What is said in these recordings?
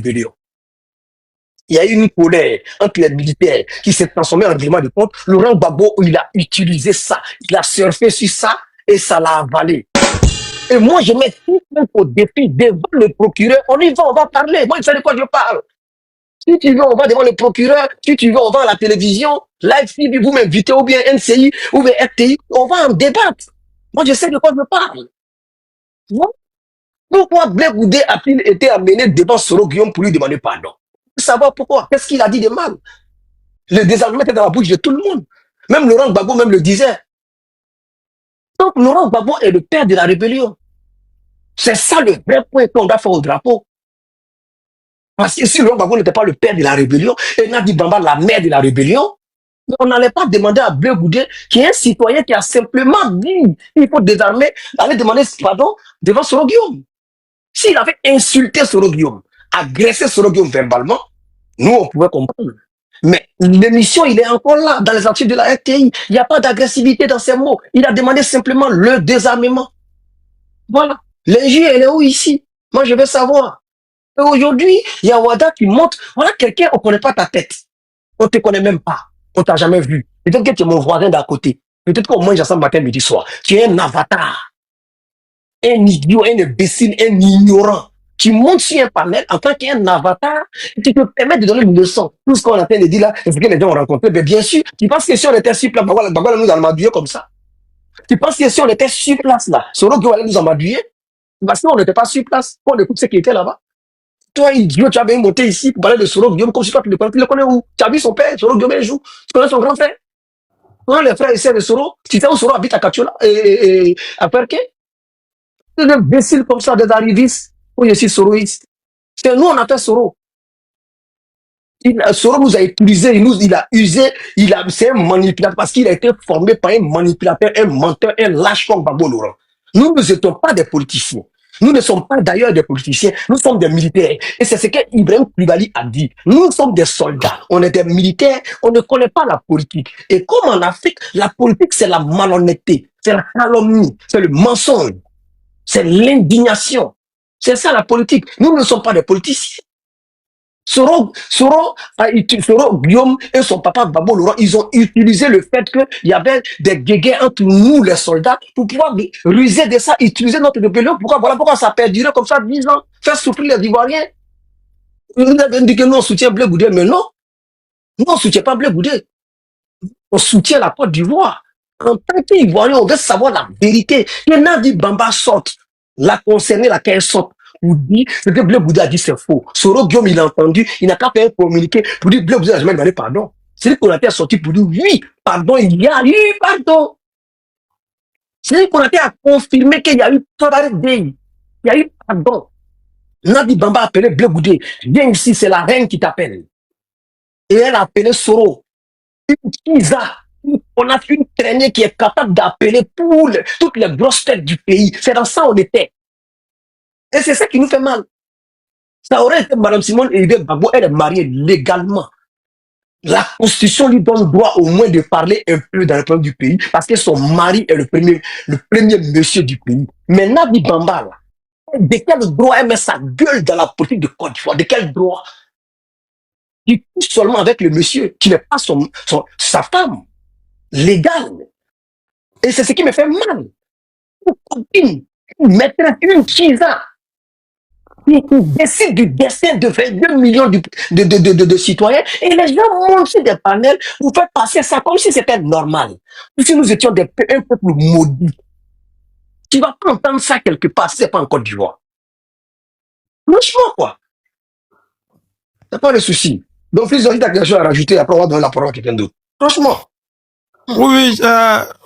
rébellion. Il y a eu une colère entre les militaires qui s'est transformée en règlement de compte. Laurent Gbagbo, il a utilisé ça, il a surfé sur ça et ça l'a avalé. Et moi, je mets tout au défi devant le procureur. On y va, on va parler. Moi, je sais de quoi je parle. Si tu veux, on va devant le procureur. Si tu veux, on va à la télévision. Live TV, vous m'invitez, ou bien NCI, ou bien RTI. On va en débattre. Moi, je sais de quoi je parle. Voilà. Pourquoi Blé Goudé a-t-il été amené devant Soro Guillaume pour lui demander pardon? Pour savoir pourquoi. Qu'est-ce qu'il a dit de mal? Le désarmement était dans la bouche de tout le monde. Même Laurent Gbagbo même le disait. Donc, Laurent Gbagbo est le père de la rébellion. C'est ça le vrai point qu'on doit faire au drapeau. Parce que si Laurent Gbagbo n'était pas le père de la rébellion, et Nadi Bamba la mère de la rébellion, on n'allait pas demander à Blé Goudé, qui est un citoyen qui a simplement dit il faut désarmer, aller demander pardon devant Soro Guillaume. S'il avait insulté Soro Guillaume, agressé Soro Guillaume verbalement, nous, on pouvait comprendre. Mais l'émission, il est encore là, dans les archives de la RTI. Il n'y a pas d'agressivité dans ses mots. Il a demandé simplement le désarmement. Voilà. L'injure, elle est où ici? Moi, je veux savoir. Et aujourd'hui, il y a Wada qui montre, voilà quelqu'un, on ne connaît pas ta tête. On ne te connaît même pas. On ne t'a jamais vu. Peut-être que tu es mon voisin d'à côté. Peut-être qu'on mange ensemble matin, midi, soir. Tu es un avatar. Un idiot, un imbécile, un ignorant. Tu montes sur un panel en tant qu'un avatar, et tu te permets de donner une leçon. Tout ce qu'on est en train de dire là, c'est ce que les gens ont rencontré. Mais bien sûr, tu penses que si on était sur place, Bagwala nous amadouiller comme ça. Tu penses que si on était sur place là, Soro Guillaume allait nous amadouiller? Parce qu'on n'était pas sur place. On écoute ce qui était là-bas. Toi, idiot, tu as bien monté ici pour parler de Soro Guillaume comme si toi tu le connais. Tu le connais où? Tu as vu son père, Soro Guillaume un jour. Tu connais son grand frère? Quand les frères essaient de Soro, tu sais où Soro habite à Katiola et à Perké? C'est des imbéciles comme ça, des arrivistes. Oui, je suis soroïste. C'est nous, on a fait Soro. Soro nous a utilisé, il a usé, c'est un manipulateur parce qu'il a été formé par un manipulateur, un menteur, un lâche comme Gbagbo Laurent. Nous ne sommes pas des politiciens. Nous ne sommes pas d'ailleurs des politiciens, nous sommes des militaires. Et c'est ce qu'Ibrahim Koulibaly a dit. Nous sommes des soldats, on est des militaires, on ne connaît pas la politique. Et comme en Afrique, la politique c'est la malhonnêteté, c'est la calomnie, c'est le mensonge, c'est l'indignation. C'est ça la politique. Nous ne sommes pas des politiciens. Soro Guillaume et son papa Gbagbo Laurent, ils ont utilisé le fait qu'il y avait des guéguerres entre nous, les soldats, pour pouvoir ruser de ça, utiliser notre rébellion. Voilà pourquoi ça a perduré comme ça 10 ans, faire souffrir les Ivoiriens. Nous avons dit que nous on soutient Blé Goudé, mais non. Nous on ne soutient pas Blé Goudé. On soutient la Côte d'Ivoire. En tant qu'Ivoirien, on veut savoir la vérité. Que Nadi Bamba sorte, la concernée, laquelle sorte. Pour dire ce que Blé Goudé a dit, c'est faux. Soro Guillaume, il a entendu, il n'a qu'à faire un communiqué pour dire Blé Goudé n'a jamais demandé pardon. C'est lui qu'on a été sorti pour dire oui, pardon, il y a eu pardon. C'est lui qu'on a été à confirmer qu'il y a eu il y a eu pardon. Nadi Bamba a appelé Blé Goudé. Viens ici, c'est la reine qui t'appelle. Et elle a appelé Soro. On a une traînée qui est capable d'appeler toutes les grosses têtes du pays. C'est dans ça on était. Et c'est ça qui nous fait mal. Ça aurait été Mme Simone Elisabeth Gbagbo, elle est mariée légalement. La Constitution lui donne droit au moins de parler un peu dans le problème du pays parce que son mari est le premier monsieur du pays. Mais Nadi Bamba, là, de quel droit elle met sa gueule dans la politique de Côte d'Ivoire? De quel droit? Il couche seulement avec le monsieur qui n'est pas sa femme légale. Et c'est ce qui me fait mal. Une copine, une maîtresse, une chisa qui décide du destin de 22 millions de citoyens et les gens montent sur des panels pour faire passer ça comme si c'était normal. Si nous étions un peuple maudit, tu vas pas entendre ça quelque part si c'est pas en Côte d'Ivoire. Franchement, quoi. C'est pas le souci. Donc, fils, il y a quelque chose à rajouter, après on va donner la parole à quelqu'un d'autre. Franchement. Oui,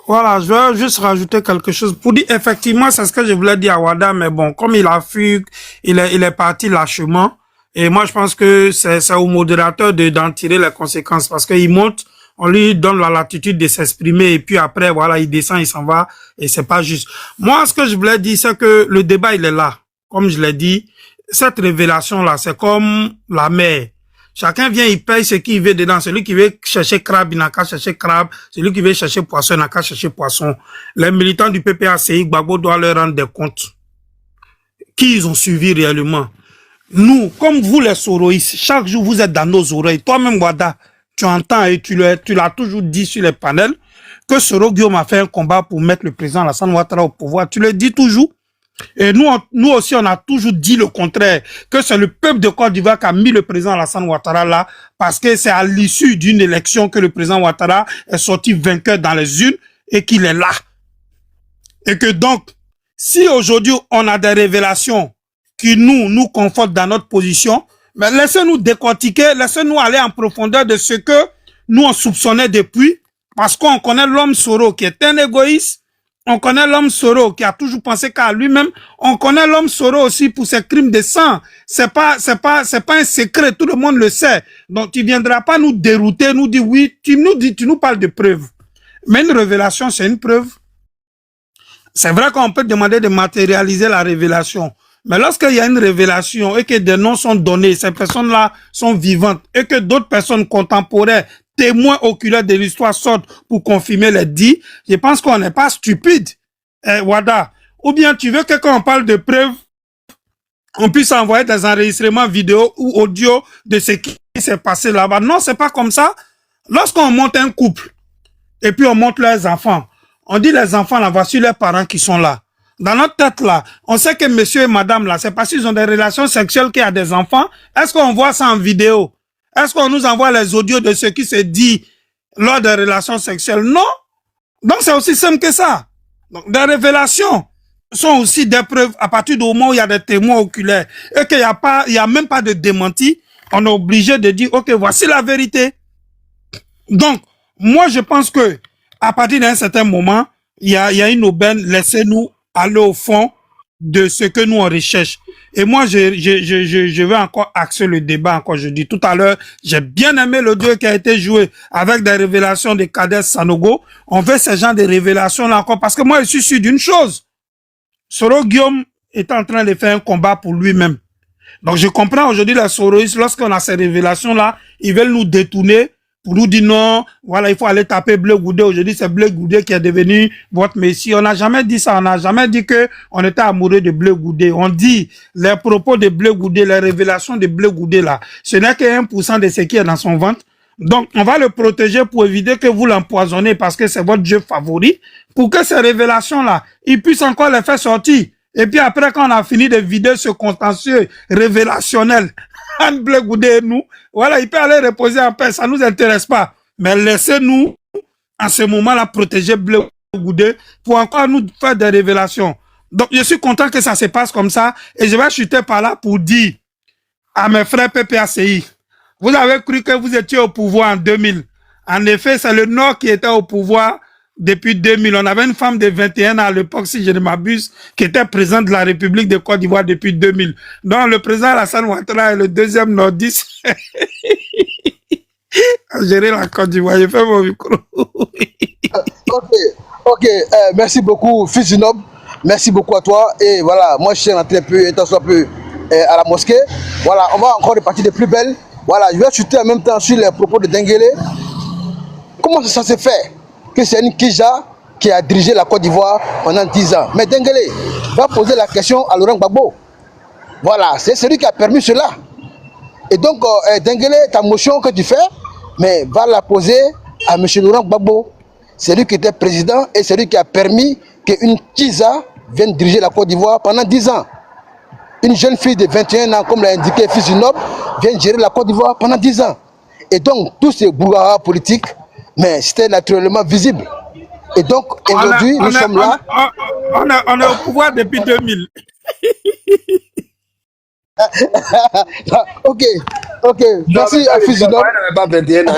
voilà, je vais juste rajouter quelque chose pour dire, effectivement, c'est ce que je voulais dire à Wada, mais bon, comme il a fui, il est parti lâchement, et moi, je pense que c'est au modérateur d'en tirer les conséquences, parce qu'il monte, on lui donne la latitude de s'exprimer, et puis après, voilà, il descend, il s'en va, et c'est pas juste. Moi, ce que je voulais dire, c'est que le débat, il est là. Comme je l'ai dit, cette révélation-là, c'est comme la mer. Chacun vient, il paye ce qu'il veut dedans. Celui qui veut chercher crabe, il n'a qu'à chercher crabe. Celui qui veut chercher poisson, il n'a qu'à chercher poisson. Les militants du PPACI, Gbagbo doit leur rendre des comptes. Qui ils ont suivi réellement. Nous, comme vous les soroïstes, chaque jour vous êtes dans nos oreilles. Toi-même, Wada, tu entends et tu l'as toujours dit sur les panels que Soro Guillaume a fait un combat pour mettre le président Alassane Ouattara au pouvoir. Tu le dis toujours. Et nous aussi, on a toujours dit le contraire, que c'est le peuple de Côte d'Ivoire qui a mis le président Alassane Ouattara là, parce que c'est à l'issue d'une élection que le président Ouattara est sorti vainqueur dans les urnes et qu'il est là. Et que donc, si aujourd'hui on a des révélations qui nous confortent dans notre position, mais laissez-nous décortiquer, laissez-nous aller en profondeur de ce que nous on soupçonnait depuis, parce qu'on connaît l'homme Soro qui est un égoïste, on connaît l'homme Soro qui a toujours pensé qu'à lui-même, on connaît l'homme Soro aussi pour ses crimes de sang. C'est pas un secret, tout le monde le sait. Donc tu viendras pas nous dérouter, nous dire oui, tu nous parles de preuves. Mais une révélation, c'est une preuve. C'est vrai qu'on peut demander de matérialiser la révélation. Mais lorsqu'il y a une révélation et que des noms sont donnés, ces personnes-là sont vivantes et que d'autres personnes contemporaines, témoins oculaires de l'histoire sortent pour confirmer les dits, je pense qu'on n'est pas stupide, Wada. Ou bien tu veux que quand on parle de preuves, on puisse envoyer des enregistrements vidéo ou audio de ce qui s'est passé là-bas. Non, c'est pas comme ça. Lorsqu'on monte un couple et puis on monte leurs enfants, on dit les enfants là, voici leurs parents qui sont là. Dans notre tête là, on sait que monsieur et madame là, c'est parce qu'ils ont des relations sexuelles qu'il y a des enfants. Est-ce qu'on voit ça en vidéo? Est-ce qu'on nous envoie les audios de ce qui se dit lors des relations sexuelles? Non. Donc c'est aussi simple que ça. Donc des révélations sont aussi des preuves à partir du moment où il y a des témoins oculaires et qu'il n'y a même pas de démenti. On est obligé de dire, ok, voici la vérité. Donc, moi, je pense que à partir d'un certain moment, il y a une aubaine, laissez-nous aller au fond de ce que nous on recherche. Et moi, je vais encore axer le débat, encore je dis tout à l'heure, j'ai bien aimé le duo qui a été joué avec des révélations de Kader Sanogo. On veut ce genre de révélations là encore, parce que moi, je suis sûr d'une chose. Soro Guillaume est en train de faire un combat pour lui-même. Donc, je comprends aujourd'hui les soroïstes, lorsqu'on a ces révélations-là, ils veulent nous détourner pour nous dire non, voilà, il faut aller taper Bleu Goudé. Aujourd'hui, c'est Bleu Goudé qui est devenu votre messie. On n'a jamais dit ça. On n'a jamais dit que on était amoureux de Bleu Goudé. On dit les propos de Bleu Goudé, les révélations de Bleu Goudé là, ce n'est que 1% de ce qui est dans son ventre. Donc, on va le protéger pour éviter que vous l'empoisonnez parce que c'est votre jeu favori, pour que ces révélations-là, ils puissent encore les faire sortir. Et puis après, quand on a fini de vider ce contentieux révélationnel, Anne Bleu Goudé et nous, voilà, il peut aller reposer en paix, ça ne nous intéresse pas. Mais laissez-nous, en ce moment-là, protéger Bleu Goudé pour encore nous faire des révélations. Donc, je suis content que ça se passe comme ça et je vais chuter par là pour dire à mes frères PPACI, vous avez cru que vous étiez au pouvoir en 2000. En effet, c'est le Nord qui était au pouvoir depuis 2000. On avait une femme de 21 ans à l'époque, si je ne m'abuse, qui était présidente de la République de Côte d'Ivoire depuis 2000. Donc, le président Alassane Ouattara est le deuxième nordiste à gérer la Côte d'Ivoire. Je fais mon micro. Ok, merci beaucoup, fils du noble. Merci beaucoup à toi. Et voilà, moi, je suis rentré un peu, à la mosquée. Voilà, on va encore repartir de plus belle. Voilà, je vais chuter en même temps sur les propos de Denguele. Comment ça se fait que c'est une Kija qui a dirigé la Côte d'Ivoire pendant 10 ans? Mais Denguele va poser la question à Laurent Gbagbo. Voilà, c'est celui qui a permis cela. Et donc, Denguele, ta motion que tu fais, mais va la poser à M. Laurent Gbagbo. C'est lui qui était président et c'est lui qui a permis qu'une Kija vienne diriger la Côte d'Ivoire pendant 10 ans. Une jeune fille de 21 ans, comme l'a indiqué fils du noble, vient gérer la Côte d'Ivoire pendant 10 ans. Et donc, tous ces brouhaha politiques, mais c'était naturellement visible. Et donc, aujourd'hui, nous sommes là. On est au pouvoir depuis 2000. Ok, merci fils du noble. Elle n'avait pas 21 ans,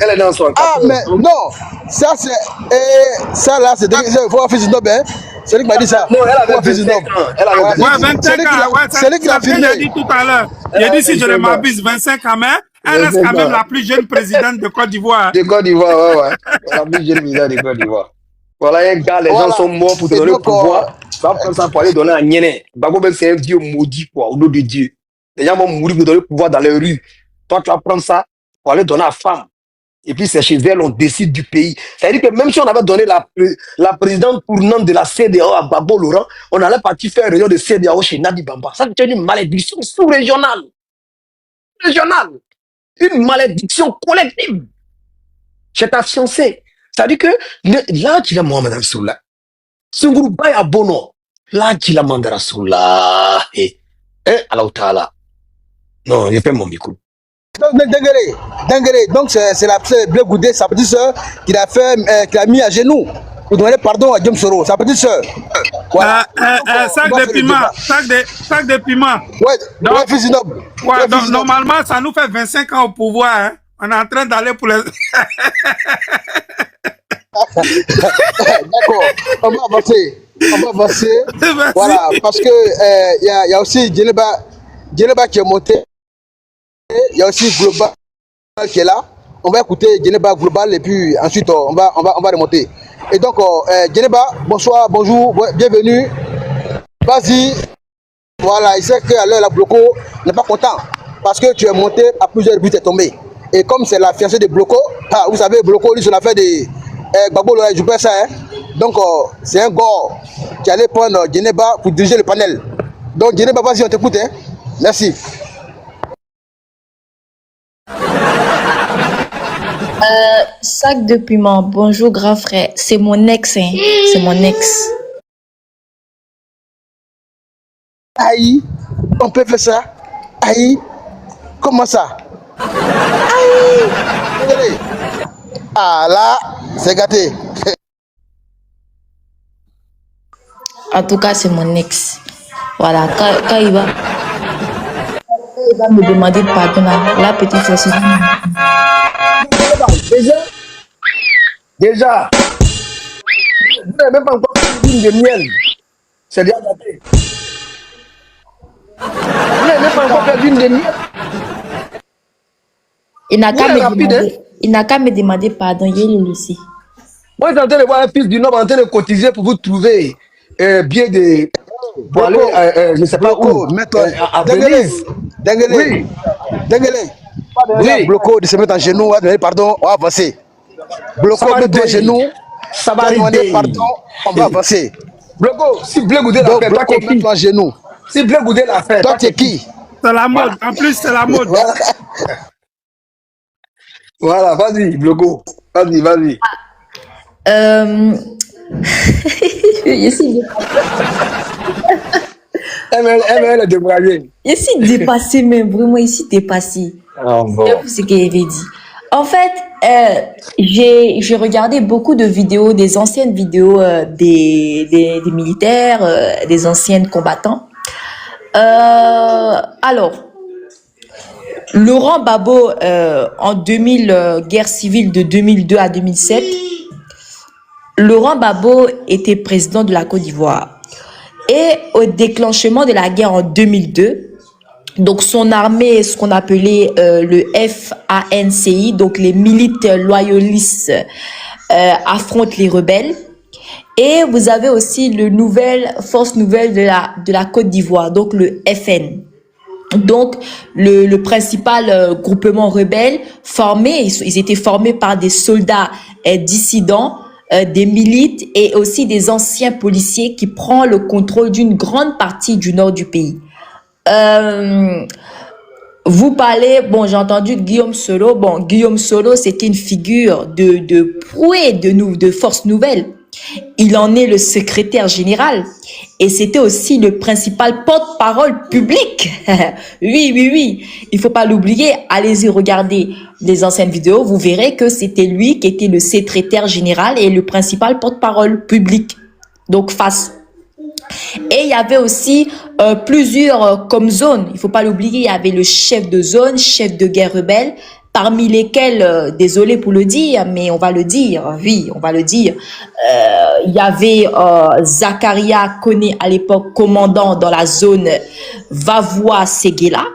elle est dans son Ah, mais non, ça c'est. Ça là, c'est fils du noble, hein. C'est lui qui m'a dit ça. Non, elle avait 25 ans. Elle avait 25 ans. C'est lui qui l'a filmé. J'ai dit tout à l'heure. J'ai dit si je ne m'abuse, 25 ans, mais elle reste quand même la plus jeune présidente de Côte d'Ivoire. De Côte d'Ivoire, ouais. La plus jeune présidente de Côte d'Ivoire. Voilà un gars, les gens sont morts pour te donner le pouvoir. Tu vas prendre ça pour aller donner à Niéné. Gbagbo, c'est un Dieu maudit, quoi, au nom de Dieu. Les gens vont mourir pour donner le pouvoir dans les rues. Toi, tu vas prendre ça pour aller donner à la femme. Et puis c'est chez elle, on décide du pays. C'est-à-dire que même si on avait donné la présidente tournante de la CEDEAO à Gbagbo Laurent, on allait partir faire une réunion de CEDEAO chez Nadi Bamba. Ça, c'est une malédiction sous-régionale. Régionale. Une malédiction collective. Chez ta fiancée. C'est-à-dire que là, tu l'as Mohamed Rasoula. Sungurubay Abono. Là, tu l'as Mohamed Rasoula. Allah Ta'ala. Non, j'ai fait mon micro. Donc, Dengere, donc c'est la Blé Goudé, sa petite soeur, qui l'a mis à genoux pour demander pardon à Diom Soro, sa petite soeur. Voilà. Sac de piment, sac de piment. Ouais, donc, ouais, fils noble. Ouais, donc, normalement, ça nous fait 25 ans au pouvoir. Hein. On est en train d'aller pour les... D'accord, on va avancer. Voilà, parce que y a aussi Djeneba qui est monté. Il y a aussi Global qui est là. On va écouter Djeneba Global et puis ensuite on va remonter. Et donc Djeneba, bonsoir, bonjour, bienvenue. Vas-y. Voilà, il sait qu'à l'heure la Bloco n'est pas content parce que tu es monté à plusieurs buts, tu es tombé. Et comme c'est la fiancée de Bloco, vous savez, Bloco, lui, sur l'affaire de Gbagbo, je joue pas ça. Hein? Donc c'est un gore qui allait prendre Djeneba pour diriger le panel. Donc Djeneba, vas-y, on t'écoute. Hein? Merci. Sac de piment, bonjour grand frère, c'est mon ex, hein. C'est mon ex. Aïe, on peut faire ça? Aïe, comment ça? Aïe, ah là, c'est gâté. En tout cas, c'est mon ex. Voilà, quand il va me demander pardon, la petite fille. Déjà, vous n'avez même pas encore fait une de miel. C'est déjà gâté. Vous n'avez même pas encore fait une de miel. Il n'a qu'à me demander pardon, il est le laisser. Moi, je suis en train de voir un fils du Nord en train de cotiser pour vous trouver bien de... Pour aller, je ne sais pas où. À Venise. Oui. Oui. Bloco de se mettre en genoux, on va demander pardon, on va avancer. Bloco de mettre en genoux, ça va demander pardon, on va avancer. Bloco, si Blé Goudé l'a fait, toi tu es qui? En genoux. Si Blé Goudé l'a fait, toi tu es qui? C'est la mode, en plus c'est la mode. Voilà, vas-y, Bloco. Vas-y. Elle est débraillée. Ici dépassé même, vraiment ici dépassé. Oh, bon. C'est ce qu'elle avait dit. En fait, j'ai regardé beaucoup de vidéos, des anciennes vidéos des militaires, des anciens combattants. Alors, Laurent Gbagbo, en 2000, guerre civile de 2002 à 2007, Laurent Gbagbo était président de la Côte d'Ivoire. Et au déclenchement de la guerre en 2002, donc son armée, ce qu'on appelait le FANCI, donc les milites loyalistes, affrontent les rebelles. Et vous avez aussi le force nouvelle de la Côte d'Ivoire, donc le FN. Donc le principal groupement rebelle formé, ils étaient formés par des soldats dissidents, des milites et aussi des anciens policiers qui prennent le contrôle d'une grande partie du nord du pays. Vous parlez, bon, j'ai entendu Guillaume Soro. Bon, Guillaume Soro, c'était une figure de prouée de force nouvelle. Il en est le secrétaire général et c'était aussi le principal porte-parole public. Oui. Il faut pas l'oublier. Allez-y regarder les anciennes vidéos. Vous verrez que c'était lui qui était le secrétaire général et le principal porte-parole public. Donc, face. Et il y avait aussi plusieurs comme zones. Il faut pas l'oublier. Il y avait le chef de zone, chef de guerre rebelle, parmi lesquels, désolé pour le dire, mais on va le dire, oui, on va le dire. Il y avait Zakaria Kone à l'époque, commandant dans la zone Vavois-Séguéla.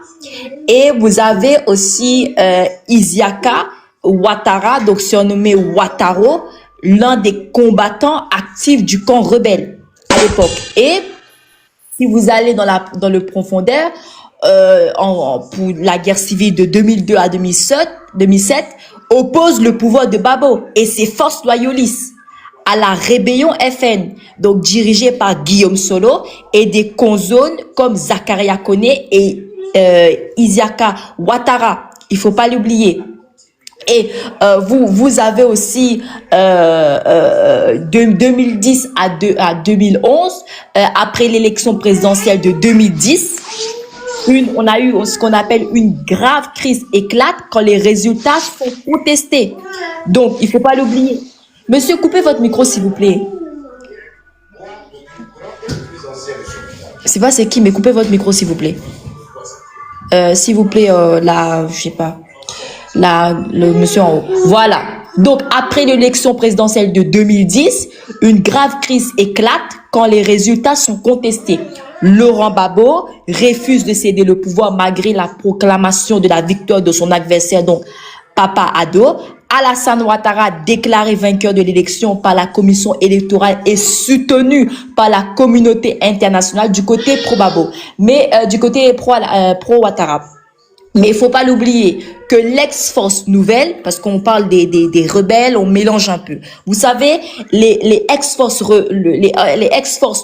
Et vous avez aussi Isiaka Ouattara, donc surnommé Ouattaro, l'un des combattants actifs du camp rebelle à l'époque. Et si vous allez dans le profondeur, pour la guerre civile de 2002 à 2007 oppose le pouvoir de Babo et ses forces loyalistes à la rébellion FN, donc dirigée par Guillaume Soro, et des conzones comme Zakaria Kone et Isiaka Ouattara. Il faut pas l'oublier. Et vous avez aussi de 2010 à 2011, après l'élection présidentielle de 2010, on a eu ce qu'on appelle une grave crise éclate quand les résultats sont contestés. Donc, il faut pas l'oublier. Monsieur, coupez votre micro, s'il vous plaît. C'est pas c'est qui, mais coupez votre micro, s'il vous plaît. S'il vous plaît, je sais pas. Le monsieur en haut. Voilà. Donc, après l'élection présidentielle de 2010, une grave crise éclate quand les résultats sont contestés. Laurent Gbagbo refuse de céder le pouvoir malgré la proclamation de la victoire de son adversaire, donc Papa Ado. Alassane Ouattara, déclaré vainqueur de l'élection par la commission électorale et soutenu par la communauté internationale du côté pro-Gbagbo, mais du côté pro-Ouattara. Mais il faut pas l'oublier que l'ex-force nouvelle, parce qu'on parle des rebelles, on mélange un peu. Vous savez, les ex-forces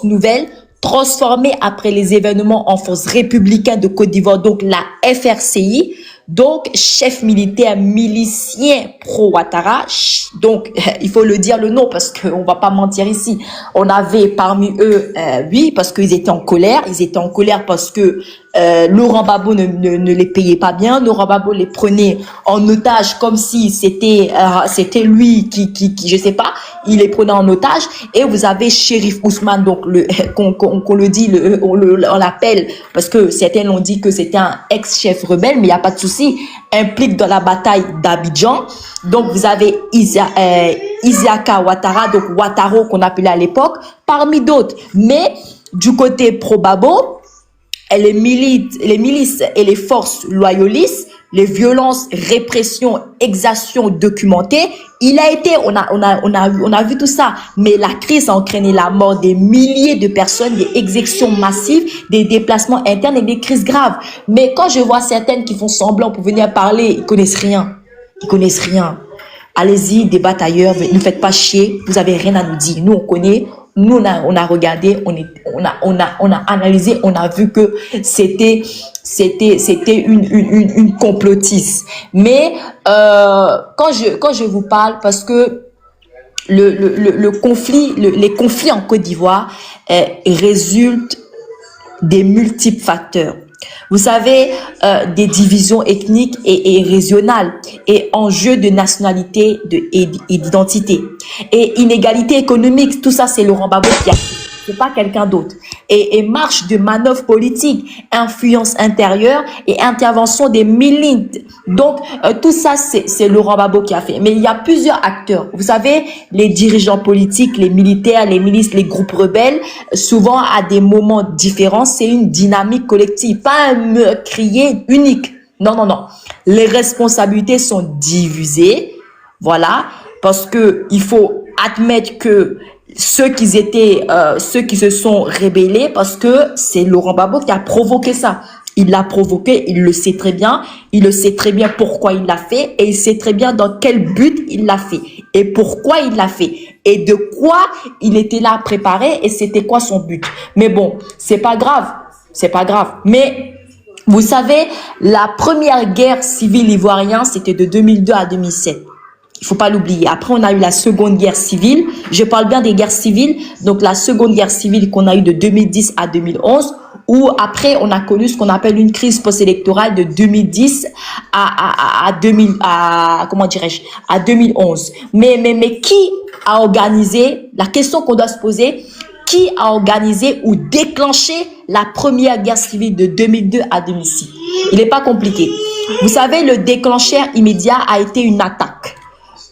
nouvelles transformées après les événements en forces républicaines de Côte d'Ivoire, donc la FRCI, donc chef militaire milicien pro-Ouattara. Donc il faut le dire le nom parce qu'on va pas mentir ici. On avait parmi eux, oui, parce qu'ils étaient en colère. Ils étaient en colère parce que Laurent Gbagbo ne les payait pas bien. Laurent Gbagbo les prenait en otage comme si c'était lui qui je sais pas, il les prenait en otage. Et vous avez Chérif Ousmane, donc qu'on le dit, on l'appelle parce que certains l'ont dit que c'était un ex-chef rebelle, mais il y a pas de souci, implique dans la bataille d'Abidjan. Donc vous avez Isiaka Ouattara, donc Ouattaro qu'on appelait à l'époque, parmi d'autres. Mais du côté pro-Gbagbo, les milices et les forces loyalistes, les violences, répression, exactions documentées, on a vu tout ça. Mais la crise a entraîné la mort des milliers de personnes, des exécutions massives, des déplacements internes et des crises graves. Mais quand je vois certaines qui font semblant pour venir parler, ils connaissent rien. Ils connaissent rien. Allez-y, débattez ailleurs, ne faites pas chier, vous avez rien à nous dire. Nous, on connaît. Nous, on a regardé, on a analysé, on a vu que c'était une complotiste. Mais quand je vous parle, parce que les conflits en Côte d'Ivoire résultent des multiples facteurs. Vous savez, des divisions ethniques et régionales et enjeux de nationalité et d'identité et inégalité économique. Tout ça, c'est Laurent Gbagbo qui a fait. C'est pas quelqu'un d'autre. Et marche de manœuvres politiques, influence intérieure et intervention des milites. Donc, tout ça, c'est Laurent Gbagbo qui a fait. Mais il y a plusieurs acteurs. Vous savez, les dirigeants politiques, les militaires, les milices, les groupes rebelles, souvent à des moments différents, c'est une dynamique collective, pas un meurtrier unique. Non, non, non. Les responsabilités sont divisées. Voilà. Parce que il faut admettre que ceux qui se sont rébellés, parce que c'est Laurent Gbagbo qui a provoqué ça. Il l'a provoqué, il le sait très bien. Il le sait très bien pourquoi il l'a fait et il sait très bien dans quel but il l'a fait et pourquoi il l'a fait et de quoi il était là préparé et c'était quoi son but. Mais bon, c'est pas grave, c'est pas grave. Mais vous savez, la première guerre civile ivoirienne, c'était de 2002 à 2007. Il faut pas l'oublier. Après, on a eu la seconde guerre civile. Je parle bien des guerres civiles. Donc, la seconde guerre civile qu'on a eue de 2010 à 2011, où après, on a connu ce qu'on appelle une crise post-électorale de 2010 à 2011. Mais qui a organisé, la question qu'on doit se poser, qui a organisé ou déclenché la première guerre civile de 2002 à 2006? Il n'est pas compliqué. Vous savez, le déclencheur immédiat a été une attaque.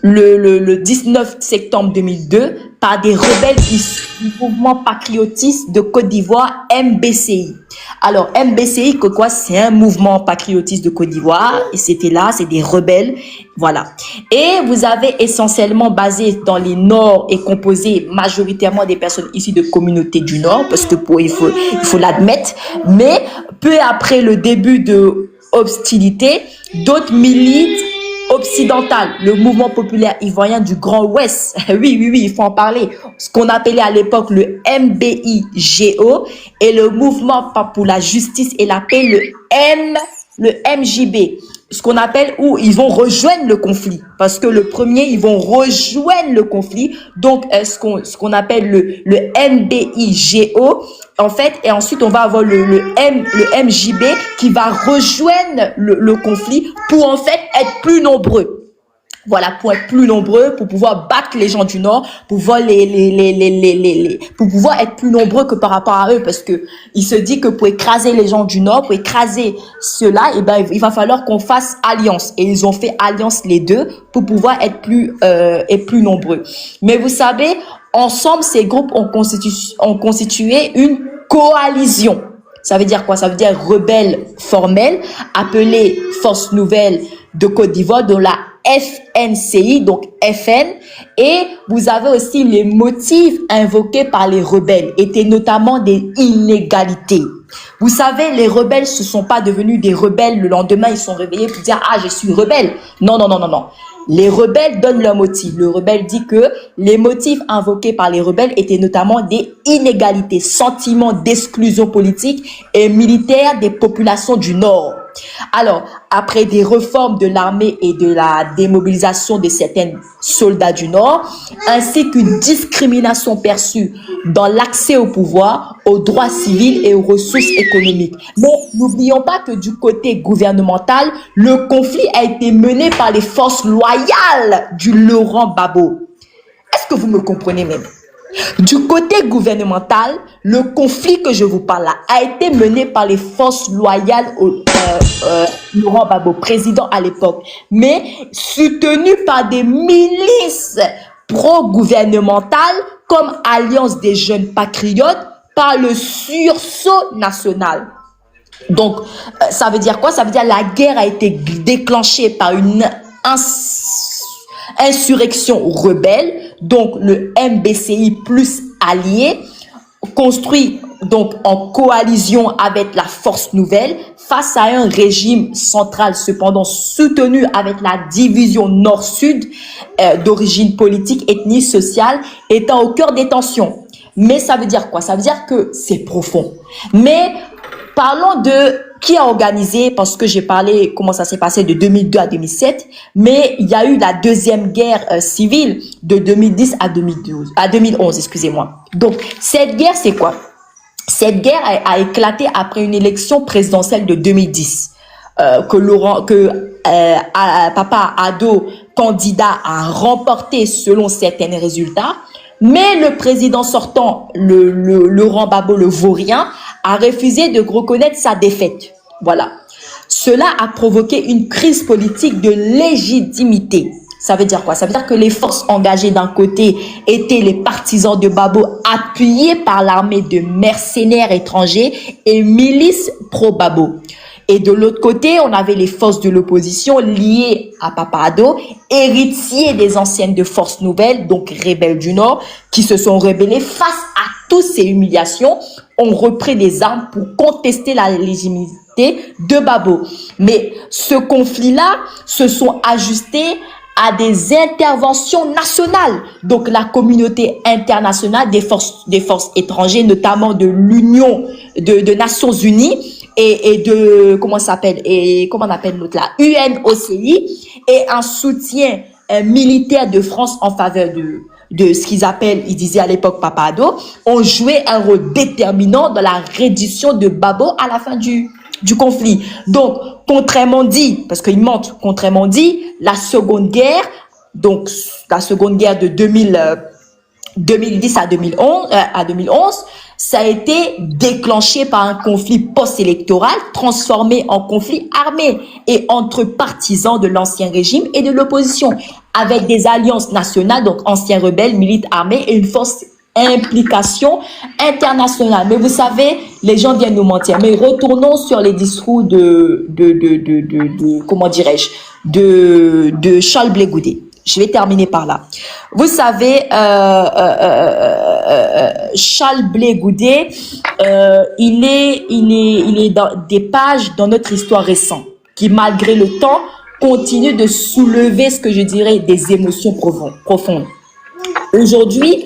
Le 19 septembre 2002 par des rebelles issus du mouvement patriotiste de Côte d'Ivoire, MBCI. Alors, MBCI, que quoi? C'est un mouvement patriotiste de Côte d'Ivoire, et c'était là, c'est des rebelles, voilà. Et vous avez essentiellement basé dans les Nord et composé majoritairement des personnes issues de communautés du Nord, parce que il faut l'admettre, mais peu après le début de hostilité, d'autres milites occidentales, le mouvement populaire ivoirien du Grand Ouest, oui, il faut en parler, ce qu'on appelait à l'époque le MBIGO, et le mouvement pour la justice et la paix, le MJB, ce qu'on appelle où ils vont rejoindre le conflit, parce que le premier, ils vont rejoindre le conflit, donc ce qu'on appelle le MBIGO, en fait, et ensuite on va avoir le MJB qui va rejoindre le conflit pour en fait être plus nombreux. Voilà, pour être plus nombreux, pour pouvoir battre les gens du Nord, pour pouvoir pour pouvoir être plus nombreux que par rapport à eux, parce que il se dit que pour écraser les gens du Nord, pour écraser ceux-là, eh ben, il va falloir qu'on fasse alliance. Et ils ont fait alliance les deux pour pouvoir être plus nombreux. Mais vous savez, ensemble, ces groupes ont constitué une coalition. Ça veut dire quoi? Ça veut dire rebelles formels, appelés Force Nouvelle de Côte d'Ivoire, dont la FNCI, donc FN, et vous avez aussi les motifs invoqués par les rebelles, étaient notamment des inégalités. Vous savez, les rebelles, ce sont pas devenus des rebelles le lendemain, ils sont réveillés pour dire « Ah, je suis rebelle ». Non. Les rebelles donnent leurs motifs. Le rebelle dit que les motifs invoqués par les rebelles étaient notamment des inégalités, sentiments d'exclusion politique et militaire des populations du Nord. Alors, après des réformes de l'armée et de la démobilisation de certains soldats du Nord, ainsi qu'une discrimination perçue dans l'accès au pouvoir, aux droits civils et aux ressources économiques. Mais n'oublions pas que du côté gouvernemental, le conflit a été mené par les forces loyales du Laurent Gbagbo. Est-ce que vous me comprenez même? Du côté gouvernemental, le conflit que je vous parle là a été mené par les forces loyales au Laurent Gbagbo, président à l'époque, mais soutenu par des milices pro-gouvernementales comme Alliance des jeunes patriotes par le sursaut national. Donc, ça veut dire quoi? Ça veut dire la guerre a été déclenchée par une insurrection rebelle, donc le MBCI plus allié, construit donc en coalition avec la Force Nouvelle face à un régime central cependant soutenu avec la division nord-sud d'origine politique, ethnique, sociale, étant au cœur des tensions. Mais ça veut dire quoi? Ça veut dire que c'est profond. Mais parlons de qui a organisé, parce que j'ai parlé comment ça s'est passé de 2002 à 2007, mais il y a eu la deuxième guerre civile de 2010 à 2011, excusez-moi. Donc, cette guerre, c'est quoi? Cette guerre a éclaté après une élection présidentielle de 2010, Papa Ado, candidat, a remporté selon certains résultats, mais le président sortant, le Laurent Gbagbo, le vaurien, a refusé de reconnaître sa défaite. Voilà. Cela a provoqué une crise politique de légitimité. Ça veut dire quoi? Ça veut dire que les forces engagées d'un côté étaient les partisans de Gbagbo appuyés par l'armée de mercenaires étrangers et milices pro-Gbagbo. Et de l'autre côté, on avait les forces de l'opposition liées à Papa Ado, héritiers des anciennes de Forces Nouvelles, donc rebelles du Nord, qui se sont rebellés face à toutes ces humiliations, ont repris des armes pour contester la légitimité de Gbagbo. Mais ce conflit-là se sont ajustés à des interventions nationales. Donc la communauté internationale des forces étrangères, notamment de l'Union de Nations Unies, et de, comment on appelle l'autre là, UNOCI, et un soutien militaire de France en faveur de ce qu'ils appellent, ils disaient à l'époque Papa Ado, ont joué un rôle déterminant dans la reddition de Gbagbo à la fin du conflit. Donc, contrairement dit, parce qu'ils mentent, contrairement dit, la seconde guerre de 2010 à 2011, ça a été déclenché par un conflit post-électoral transformé en conflit armé et entre partisans de l'ancien régime et de l'opposition. avec des alliances nationales, donc anciens rebelles, milites armées et une force implication internationale. Mais vous savez, les gens viennent nous mentir. Mais retournons sur les discours comment dirais-je, de Charles Blé Goudé. Je vais terminer par là. Vous savez, Charles Blé Goudé, il est dans des pages dans notre histoire récente qui, malgré le temps, continue de soulever ce que je dirais des émotions profondes. Aujourd'hui,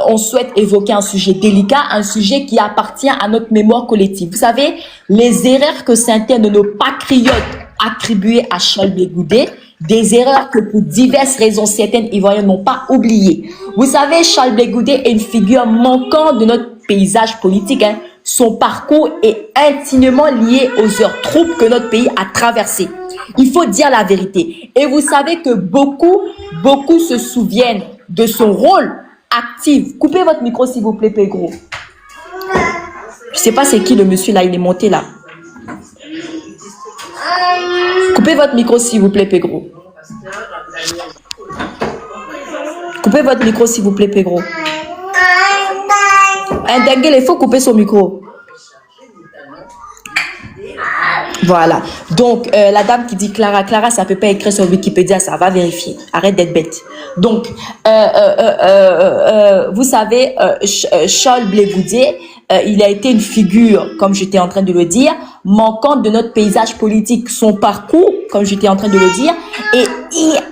on souhaite évoquer un sujet délicat, un sujet qui appartient à notre mémoire collective. Vous savez, les erreurs que certains de nos patriotes attribuaient à Charles Blé Goudé, des erreurs que pour diverses raisons certaines Ivoiriens n'ont pas oubliées. Vous savez, Charles Blé Goudé est une figure manquante de notre paysage politique. Hein. Son parcours est intimement lié aux heures troubles que notre pays a traversées. Il faut dire la vérité. Et vous savez que beaucoup se souviennent de son rôle actif. Coupez votre micro s'il vous plaît, Pégro. Je sais pas c'est qui le monsieur là, il est monté là. Coupez votre micro s'il vous plaît, Pégro. Coupez votre micro s'il vous plaît, Pégro. Dengue, il faut couper son micro. Voilà. Donc, la dame qui dit Clara, ça peut pas écrire sur Wikipédia, ça va vérifier. Arrête d'être bête. Donc, vous savez, Charles Blé Goudé, il a été une figure, comme j'étais en train de le dire, manquante de notre paysage politique. Son parcours, comme j'étais en train de le dire,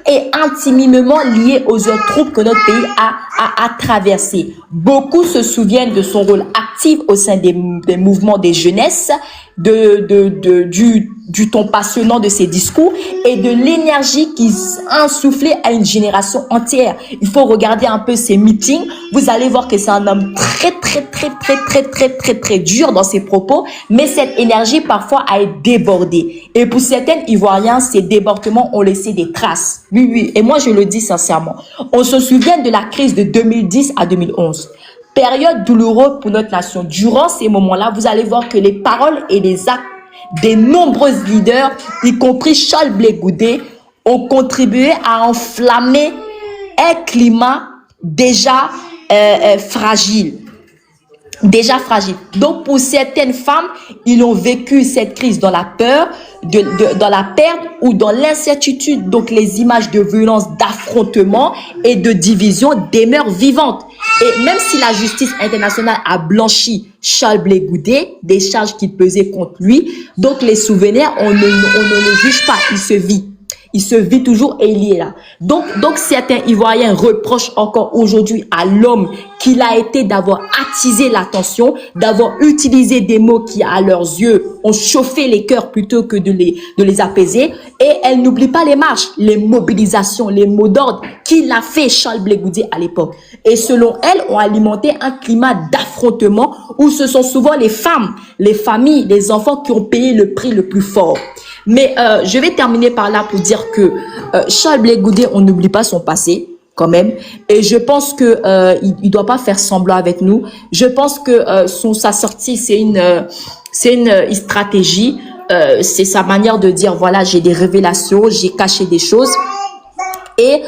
est intimement lié aux heures troubles que notre pays a traversé. Beaucoup se souviennent de son rôle actif au sein des mouvements des jeunesses, du ton passionnant de ses discours et de l'énergie qu'il a insufflé à une génération entière. Il faut regarder un peu ses meetings. Vous allez voir que c'est un homme très dur dans ses propos, mais cette énergie parfois a débordé. Et pour certains Ivoiriens, ces débordements ont laissé des traces. Oui. Et moi, je le dis sincèrement. On se souvient de la crise de 2010 à 2011. Période douloureuse pour notre nation. Durant ces moments-là, vous allez voir que les paroles et les actes des nombreux leaders, y compris Charles Blé Goudé, ont contribué à enflammer un climat déjà fragile. Donc, pour certaines femmes, ils ont vécu cette crise dans la peur, dans la perte ou dans l'incertitude. Donc, les images de violence, d'affrontement et de division demeurent vivantes. Et même si la justice internationale a blanchi Charles Blé Goudé des charges qui pesaient contre lui, donc les souvenirs, on ne le juge pas, il se vit. Il se vit toujours et il est là. Donc certains Ivoiriens reprochent encore aujourd'hui à l'homme qu'il a été d'avoir attisé l'attention, d'avoir utilisé des mots qui, à leurs yeux, ont chauffé les cœurs plutôt que de les apaiser. Et elle n'oublie pas les marches, les mobilisations, les mots d'ordre qu'il a fait Charles Blé Goudé à l'époque. Et selon elle, ont alimenté un climat d'affrontement où ce sont souvent les femmes, les familles, les enfants qui ont payé le prix le plus fort. Mais je vais terminer par là pour dire que Charles Blé Goudé, on n'oublie pas son passé quand même. Et je pense que il doit pas faire semblant avec nous. Je pense que sa sortie, c'est une stratégie. C'est sa manière de dire voilà, j'ai des révélations, j'ai caché des choses. Et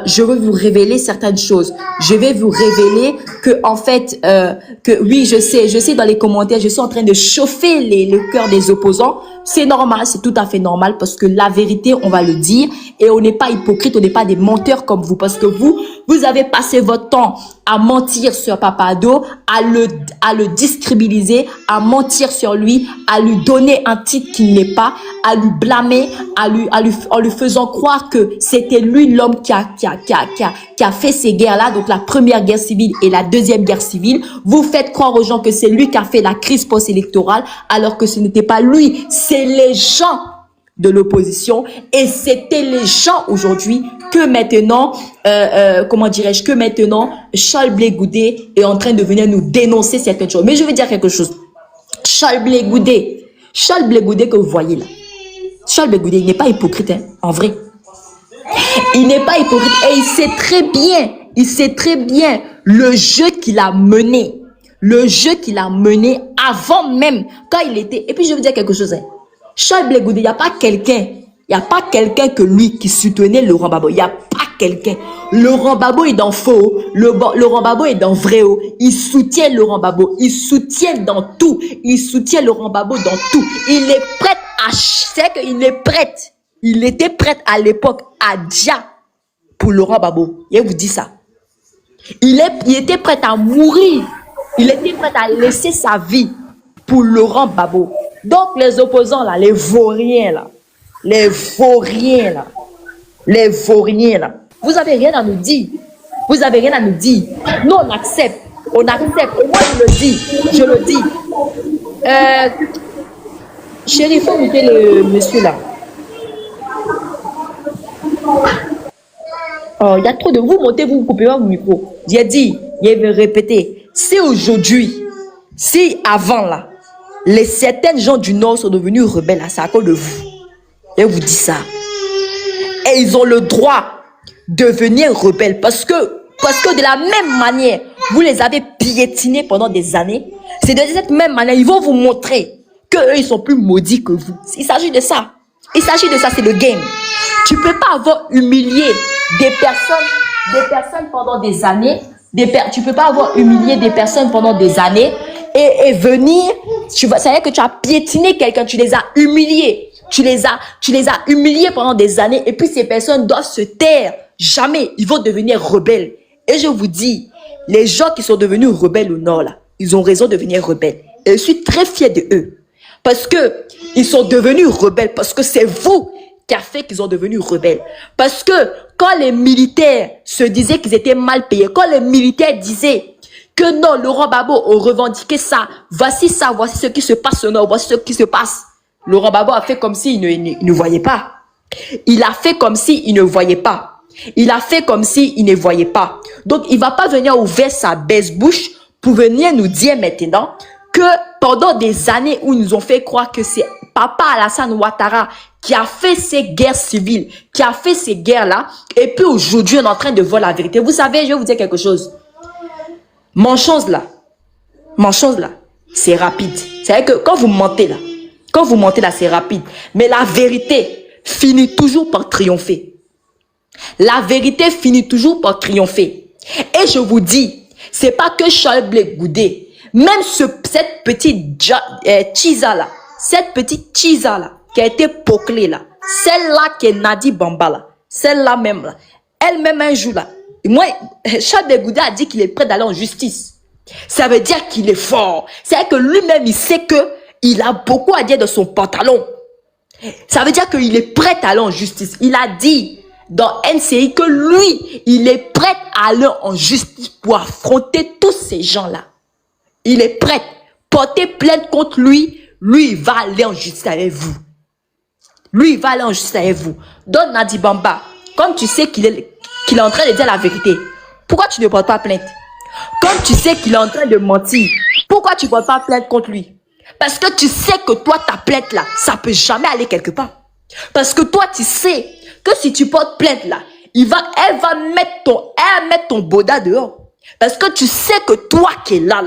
je veux vous révéler certaines choses. Je vais vous révéler que en fait, que oui, je sais dans les commentaires, je suis en train de chauffer le cœur des opposants. C'est normal, c'est tout à fait normal parce que la vérité, on va le dire et on n'est pas hypocrite, on n'est pas des menteurs comme vous parce que vous avez passé votre temps à mentir sur Papa Ado, à le discrédibiliser, à mentir sur lui, à lui donner un titre qu'il n'est pas, à lui blâmer, en lui faisant croire que c'était lui l'homme qui a fait ces guerres-là, donc la première guerre civile et la deuxième guerre civile. Vous faites croire aux gens que c'est lui qui a fait la crise post-électorale, alors que ce n'était pas lui, c'est les gens de l'opposition et c'était les gens aujourd'hui que maintenant, que maintenant Charles Blé Goudé est en train de venir nous dénoncer certaines choses. Mais je vais dire quelque chose. Charles Blé Goudé que vous voyez là, Charles Blé Goudé, il n'est pas hypocrite, hein, en vrai. Il n'est pas hypocrite et il sait très bien le jeu qu'il a mené. Le jeu qu'il a mené avant même, quand il était... Et puis je vais vous dire quelque chose, hein. Charles Blé Goudé, il n'y a pas quelqu'un Il n'y a pas quelqu'un que lui qui soutenait Laurent Gbagbo. Il n'y a pas quelqu'un. Laurent Gbagbo est dans faux. Laurent Gbagbo est dans vrai. Il soutient Laurent Gbagbo. Il soutient dans tout. Il soutient Laurent Gbagbo dans tout. Il est prêt à... C'est qu'il est prêt. Il était prêt à l'époque à Dia pour Laurent Gbagbo. Je vous dis ça. Il était prêt à mourir. Il était prêt à laisser sa vie pour Laurent Gbagbo. Donc les opposants là, les vauriens là, les vauriens là, les vauriens là, vous avez rien à nous dire. Vous avez rien à nous dire. Nous on accepte. On accepte. Et moi je le dis. Je le dis. Chérie, il faut muter le monsieur là. Oh, il y a trop de vous montez, vous coupez mon micro. J'ai dit, je vais répéter. Si aujourd'hui, si avant là, les certains gens du Nord sont devenus rebelles, c'est à cause de vous. Je vous dis ça. Et ils ont le droit de devenir rebelles parce que de la même manière, vous les avez piétinés pendant des années. C'est de cette même manière, ils vont vous montrer qu'eux, ils sont plus maudits que vous. Il s'agit de ça. Il s'agit de ça, c'est le game. Tu peux pas avoir humilié des personnes pendant des années. Tu peux pas avoir humilié des personnes pendant des années et venir, ça veut dire que tu as piétiné quelqu'un, tu les as humiliés. Tu les as humiliés pendant des années et puis ces personnes doivent se taire. Jamais, ils vont devenir rebelles. Et je vous dis, les gens qui sont devenus rebelles au Nord, là, ils ont raison de devenir rebelles. Et je suis très fier de eux. Parce que ils sont devenus rebelles, parce que c'est vous qui a fait qu'ils sont devenus rebelles. Parce que quand les militaires se disaient qu'ils étaient mal payés, quand les militaires disaient que non, Laurent Gbagbo a revendiqué ça, voici ce qui se passe au Nord, voici ce qui se passe. Laurent Gbagbo a fait comme s'il ne voyait pas. Il a fait comme s'il ne voyait pas. Il a fait comme s'il ne voyait pas. Donc, il ne va pas venir ouvrir sa baisse-bouche pour venir nous dire maintenant que pendant des années où ils nous ont fait croire que c'est Papa Alassane Ouattara qui a fait ces guerres civiles, qui a fait ces guerres-là, et puis aujourd'hui, on est en train de voir la vérité. Vous savez, je vais vous dire quelque chose. Mon chose là, c'est rapide. C'est-à-dire que quand vous mentez là, c'est rapide. Mais la vérité finit toujours par triompher. La vérité finit toujours par triompher. Et je vous dis, c'est pas que Charles Blé Goudé, même cette petite Chiza là, qui a été poclée là, celle-là qui est Nadi Bamba là, celle-là même là, elle-même un jour là, moi, Charles Blé Goudé a dit qu'il est prêt d'aller en justice. Ça veut dire qu'il est fort. C'est-à-dire que lui-même, il sait que il a beaucoup à dire de son pantalon. Ça veut dire qu'il est prêt à aller en justice. Il a dit dans NCI que lui, il est prêt à aller en justice pour affronter tous ces gens-là. Il est prêt. Porter plainte contre lui, lui, il va aller en justice avec vous. Lui, il va aller en justice avec vous. Donc, Nadi Bamba, comme tu sais qu'il est en train de dire la vérité, pourquoi tu ne portes pas plainte? Comme tu sais qu'il est en train de mentir, pourquoi tu ne portes pas plainte contre lui? Parce que tu sais que toi, ta plainte là, ça peut jamais aller quelque part. Parce que toi, tu sais que si tu portes plainte là, elle va mettre ton boda dehors. Parce que tu sais que toi qui es là,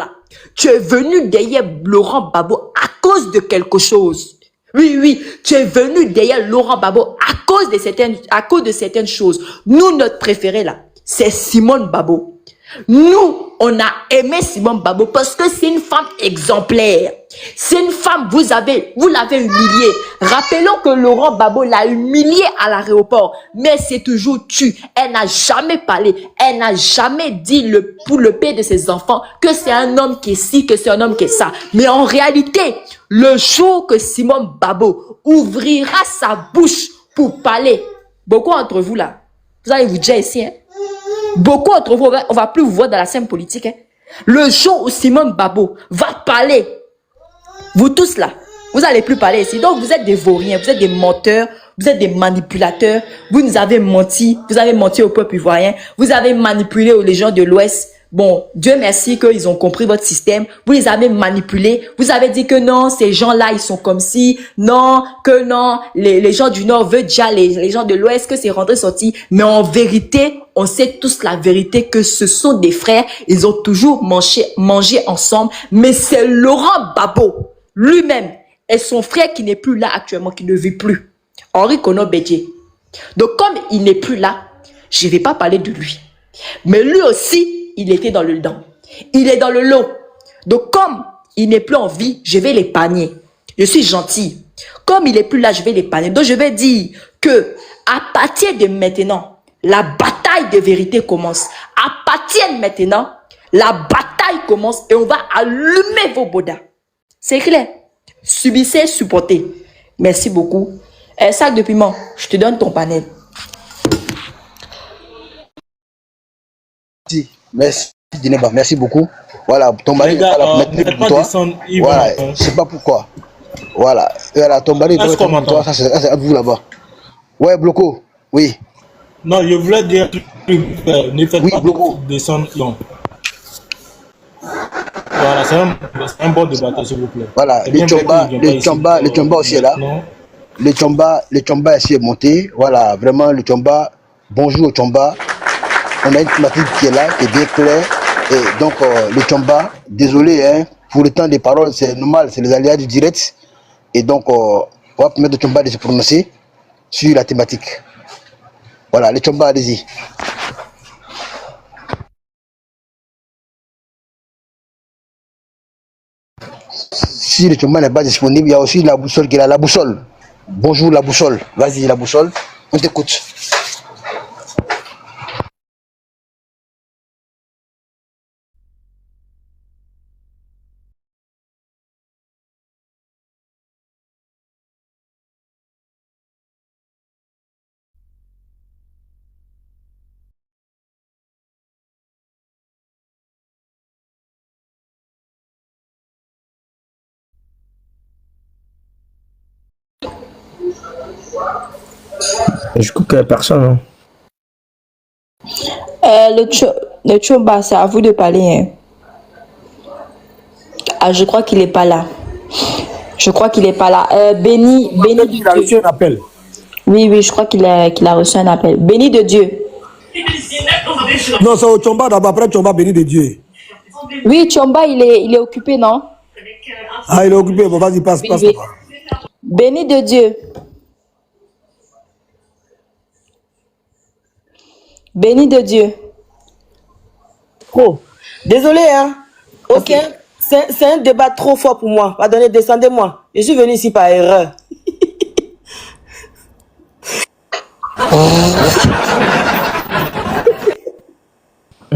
tu es venu derrière Laurent Gbagbo à cause de quelque chose. Oui, tu es venu derrière Laurent Gbagbo à cause de certaines choses. Nous, notre préféré là, c'est Simone Gbagbo. Nous, on a aimé Simone Gbagbo parce que c'est une femme exemplaire. C'est une femme, vous l'avez humiliée. Rappelons que Laurent Gbagbo l'a humiliée à l'aéroport. Mais c'est toujours tu. Elle n'a jamais parlé. Elle n'a jamais dit pour le père de ses enfants que c'est un homme qui est ci, que c'est un homme qui est ça. Mais en réalité, le jour que Simone Gbagbo ouvrira sa bouche pour parler, beaucoup d'entre vous là, vous allez vous dire ici, hein? Beaucoup d'entre vous, on va plus vous voir dans la scène politique. Hein. Le jour où Simone Gbagbo va parler, vous tous là, vous n'allez plus parler ici. Donc vous êtes des vauriens, vous êtes des menteurs, vous êtes des manipulateurs. Vous nous avez menti au peuple ivoirien, vous avez manipulé les gens de l'Ouest. Bon, Dieu merci qu'ils ont compris votre système. Vous les avez manipulés. Vous avez dit que non, ces gens-là, ils sont comme si. Non, que non, les gens du Nord veulent déjà les gens de l'Ouest, que c'est rentré-sorti. Mais en vérité, on sait tous la vérité que ce sont des frères. Ils ont toujours mangé ensemble. Mais c'est Laurent Gbagbo lui-même et son frère qui n'est plus là actuellement, qui ne vit plus. Henri Kono Bédié. Donc, comme il n'est plus là, je ne vais pas parler de lui. Mais lui aussi, il était dans le lot. Il est dans le lot. Donc, comme il n'est plus en vie, je vais l'épargner. Je suis gentil. Comme il n'est plus là, je vais l'épargner. Donc, je vais dire que à partir de maintenant, la bataille de vérité commence. À partir de maintenant, la bataille commence et on va allumer vos bodas. C'est clair. Subissez, supportez. Merci beaucoup. Sac de piment, je te donne ton panel. Merci, Dineba, merci beaucoup. Voilà, ton mari Les gars, n'est pas là ne maintenant faites pour pas toi. descendre Yves. Voilà, je sais pas pourquoi. Voilà, ton mari n'est Est-ce pas qu'on là pour toi, m'entend? ça c'est à vous là-bas. Ouais, Bloco, oui. Non, je voulais dire un truc. Ne faites Oui, pas Bloco. descendre Yves. Voilà, c'est un bon débatteur, s'il vous plaît. Voilà, C'est le bien vrai Tchomba, qu'il ne vient pas le ici Tchomba aussi est là. maintenant. Le Tchomba ici est monté. Voilà, vraiment, le Tchomba, bonjour au Tchomba. On a une thématique qui est là, qui est bien claire. Et donc, le Tchomba, désolé, hein, pour le temps des paroles, c'est normal, c'est les aléas du direct. Et donc, on va permettre au Tchomba de se prononcer sur la thématique. Voilà, le Tchomba, allez-y. Si le Tchomba n'est pas disponible, il y a aussi la boussole qui est là, la boussole. Bonjour la boussole. Vas-y, la boussole. On t'écoute. Je coupe la personne. Hein. Le Tchomba, c'est à vous de parler. Hein. Ah, je crois qu'il n'est pas là. Je crois qu'il n'est pas là. Béni de Il a reçu Dieu. un appel. Oui, je crois qu'il a reçu un appel. Béni de Dieu. Non, c'est au Tchomba d'abord, après Tchomba, béni de Dieu. Oui, Tchomba, il est occupé, non? Ah, il est occupé. Bon, vas-y, passe, Oui, passe. oui. Béni de Dieu. Béni de Dieu. Oh, désolé, hein. Ok. C'est un débat trop fort pour moi. Pardonnez, descendez-moi. Je suis venu ici par erreur.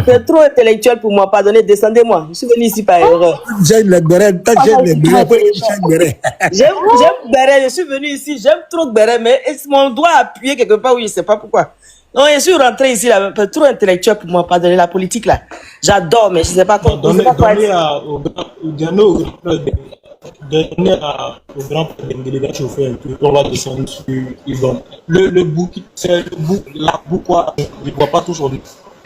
C'est trop intellectuel pour moi. Pardonnez, descendez-moi. Je suis venu ici par erreur. J'aime les bérets. Tant que j'aime les bérets, j'aime les bérets. J'aime Béret. Je suis venu ici. J'aime trop Béret, mais mon doigt appuyé quelque part où je ne sais pas pourquoi. Non, je suis rentré ici, là, trop intellectuel pour moi. Pardonnez, la politique, là. J'adore, mais je ne sais pas comment. Donnez au grand délégat chauffeur un peu. On va descendre sur Yvonne. Le bouc, c'est le bouc, la bouc quoi. Je ne vois pas tout son nom.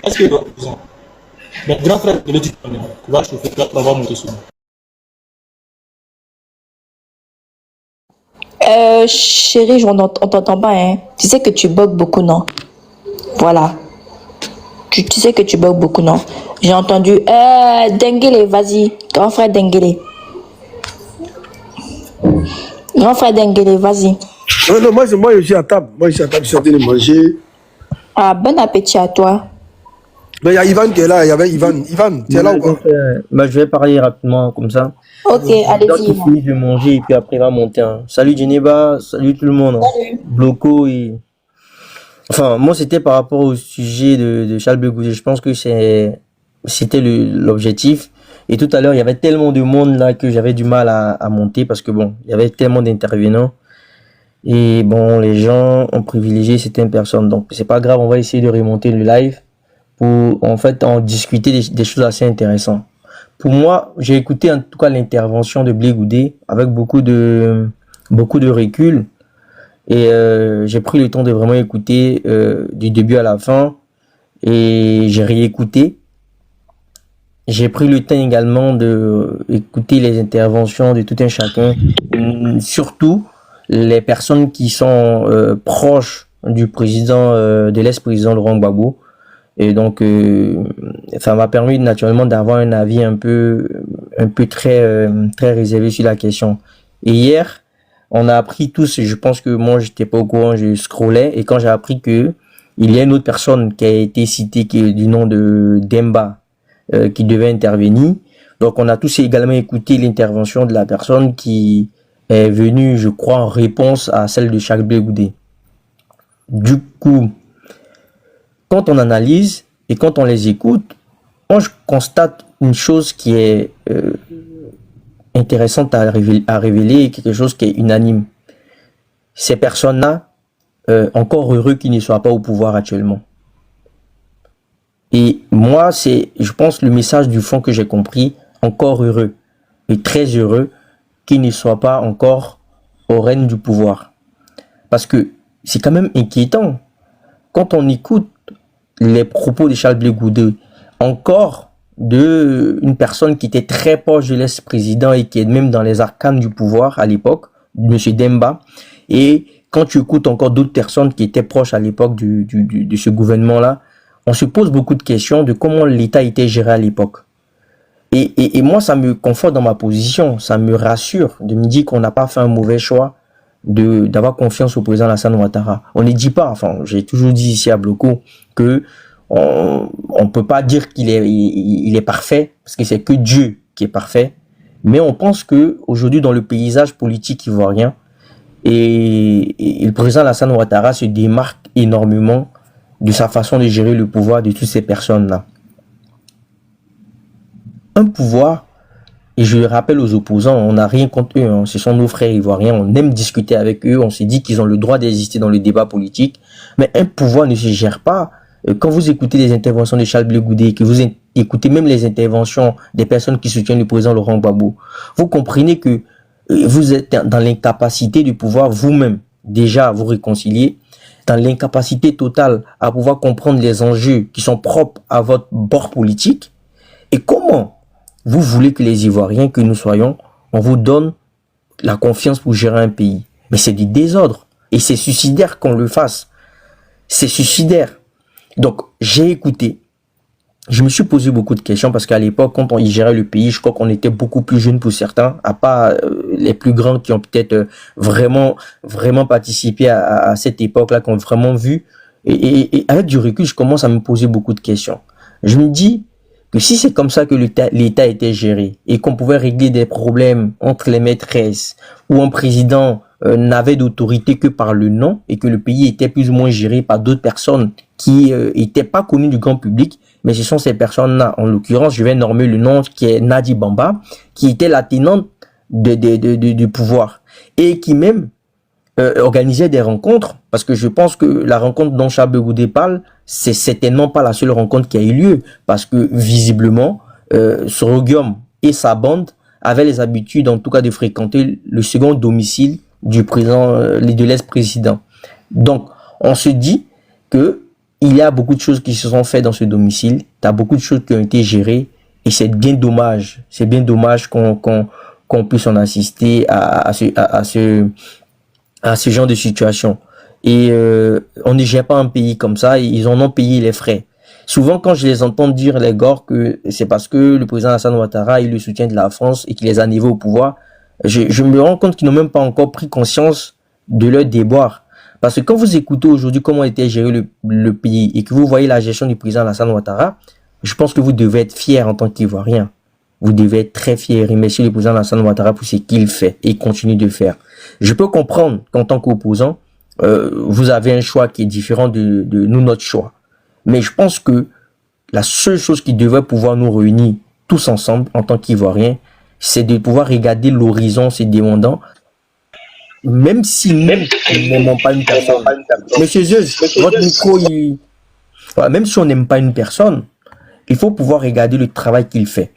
Est-ce que le grand frère de l'éducation, tu vas chauffer, tu vas monter sur nous. Chérie, on t'entend pas, hein. Tu sais que tu bugs beaucoup, non? Voilà. Tu sais que tu bugs beaucoup, non? J'ai entendu. Denguele, vas-y. Grand frère Denguele. Grand frère Denguele, vas-y. Non, moi, je suis à table. Moi, je suis à table, je suis en train de manger. Ah, bon appétit à toi. Mais il y a Ivan qui est là. Il y avait Ivan. Ivan, tu es là ou pas? Je vais parler rapidement comme ça. Ok, allez-y. Il finit de manger et puis après il va monter. Hein. Salut Geneva, salut tout le monde. Hein. Salut. Bloco et... Enfin, moi c'était par rapport au sujet de Charles Begouzé. Je pense que c'était l'objectif. Et tout à l'heure, il y avait tellement de monde là que j'avais du mal à monter parce que bon, il y avait tellement d'intervenants. Et bon, les gens ont privilégié certaines personnes. Donc c'est pas grave, on va essayer de remonter le live pour en fait en discuter des choses assez intéressantes. Pour moi, j'ai écouté en tout cas l'intervention de Blé Goudé avec beaucoup de recul et j'ai pris le temps de vraiment écouter du début à la fin et j'ai réécouté. J'ai pris le temps également de écouter les interventions de tout un chacun, surtout les personnes qui sont proches du président, de l'ex-président Laurent Gbagbo. Et donc, ça m'a permis naturellement d'avoir un avis un peu très réservé sur la question. Et hier, on a appris tous, je pense que moi j'étais pas au courant, je scrollais, et quand j'ai appris que il y a une autre personne qui a été citée qui est du nom de Demba qui devait intervenir. Donc on a tous également écouté l'intervention de la personne qui est venue, je crois, en réponse à celle de Charles-Blé Goudé. Du coup, quand on analyse et quand on les écoute, moi je constate une chose qui est intéressante à révéler, quelque chose qui est unanime. Ces personnes-là, encore heureux qu'ils ne soient pas au pouvoir actuellement. Et moi, c'est, je pense, le message du fond que j'ai compris, encore heureux et très heureux qu'ils ne soient pas encore au règne du pouvoir. Parce que c'est quand même inquiétant quand on écoute les propos de Charles-Blé Goudé, encore de une personne qui était très proche de l'ex-président et qui est même dans les arcanes du pouvoir à l'époque, M. Demba, et quand tu écoutes encore d'autres personnes qui étaient proches à l'époque de ce gouvernement-là, on se pose beaucoup de questions de comment l'État était géré à l'époque. Et moi, ça me conforte dans ma position, ça me rassure de me dire qu'on n'a pas fait un mauvais choix d'avoir confiance au président Alassane Ouattara. On ne dit pas, enfin, j'ai toujours dit ici à Bloco que on peut pas dire il est parfait, parce que c'est que Dieu qui est parfait, mais on pense que aujourd'hui dans le paysage politique ivoirien, et le président Alassane Ouattara se démarque énormément de sa façon de gérer le pouvoir de toutes ces personnes-là. Un pouvoir, et je le rappelle aux opposants, on n'a rien contre eux, hein, ce sont nos frères ivoiriens, on aime discuter avec eux, on se dit qu'ils ont le droit d'exister dans le débat politique, mais un pouvoir ne se gère pas. Quand vous écoutez les interventions de Charles-Blé Goudé, que vous écoutez même les interventions des personnes qui soutiennent le président Laurent Gbagbo, vous comprenez que vous êtes dans l'incapacité de pouvoir vous-même déjà vous réconcilier, dans l'incapacité totale à pouvoir comprendre les enjeux qui sont propres à votre bord politique. Et comment vous voulez que les Ivoiriens que nous soyons, on vous donne la confiance pour gérer un pays? Mais c'est du désordre. Et c'est suicidaire qu'on le fasse. C'est suicidaire. Donc, j'ai écouté. Je me suis posé beaucoup de questions parce qu'à l'époque, quand on y gérait le pays, je crois qu'on était beaucoup plus jeunes pour certains, à part les plus grands qui ont peut-être vraiment participé à cette époque-là, qui ont vraiment vu. Et avec du recul, je commence à me poser beaucoup de questions. Je me dis que si c'est comme ça que l'État était géré et qu'on pouvait régler des problèmes entre les maîtresses ou un président n'avait d'autorité que par le nom et que le pays était plus ou moins géré par d'autres personnes qui étaient pas connues du grand public, mais ce sont ces personnes-là, en l'occurrence, je vais nommer le nom qui est Nadi Bamba, qui était la tenante du pouvoir et qui même organisait des rencontres, parce que je pense que la rencontre dont Charles-Blé Goudé parle, c'est certainement pas la seule rencontre qui a eu lieu, parce que visiblement, Soroguium et sa bande avaient les habitudes, en tout cas, de fréquenter le second domicile du président, de l'ex-président. Donc, on se dit que il y a beaucoup de choses qui se sont faites dans ce domicile, il y a beaucoup de choses qui ont été gérées, et c'est bien dommage qu'on puisse en assister à ce genre de situation. Et on ne gère pas un pays comme ça, ils en ont payé les frais. Souvent, quand je les entends dire, les gars, que c'est parce que le président Alassane Ouattara, il le soutient de la France et qu'il les a nivés au pouvoir, je me rends compte qu'ils n'ont même pas encore pris conscience de leur déboire. Parce que quand vous écoutez aujourd'hui comment était géré le pays et que vous voyez la gestion du président Alassane Ouattara, je pense que vous devez être fiers en tant qu'Ivoirien. Vous devez être très fiers et remercier le président Alassane Ouattara pour ce qu'il fait et continue de faire. Je peux comprendre qu'en tant qu'opposant, vous avez un choix qui est différent de nous, notre choix. Mais je pense que la seule chose qui devrait pouvoir nous réunir tous ensemble en tant qu'Ivoiriens, c'est de pouvoir regarder l'horizon se demandant, même si nous n'aimons pas une personne. Monsieur Zeus, votre micro, voilà, même si on n'aime pas une personne, il faut pouvoir regarder le travail qu'il fait.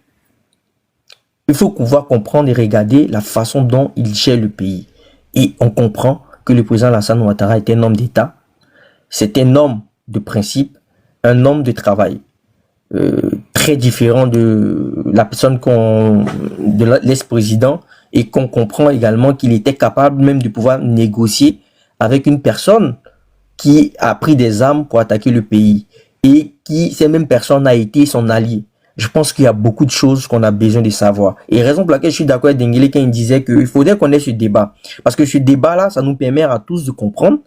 Il faut pouvoir comprendre et regarder la façon dont il gère le pays. Et on comprend que le président Alassane Ouattara est un homme d'État. C'est un homme de principe, un homme de travail. Très différent de la personne de l'ex-président, et qu'on comprend également qu'il était capable même de pouvoir négocier avec une personne qui a pris des armes pour attaquer le pays et qui, cette même personne a été son allié. Je pense qu'il y a beaucoup de choses qu'on a besoin de savoir. Et raison pour laquelle je suis d'accord avec Dengele quand il disait qu'il faudrait qu'on ait ce débat. Parce que ce débat-là, ça nous permet à tous de comprendre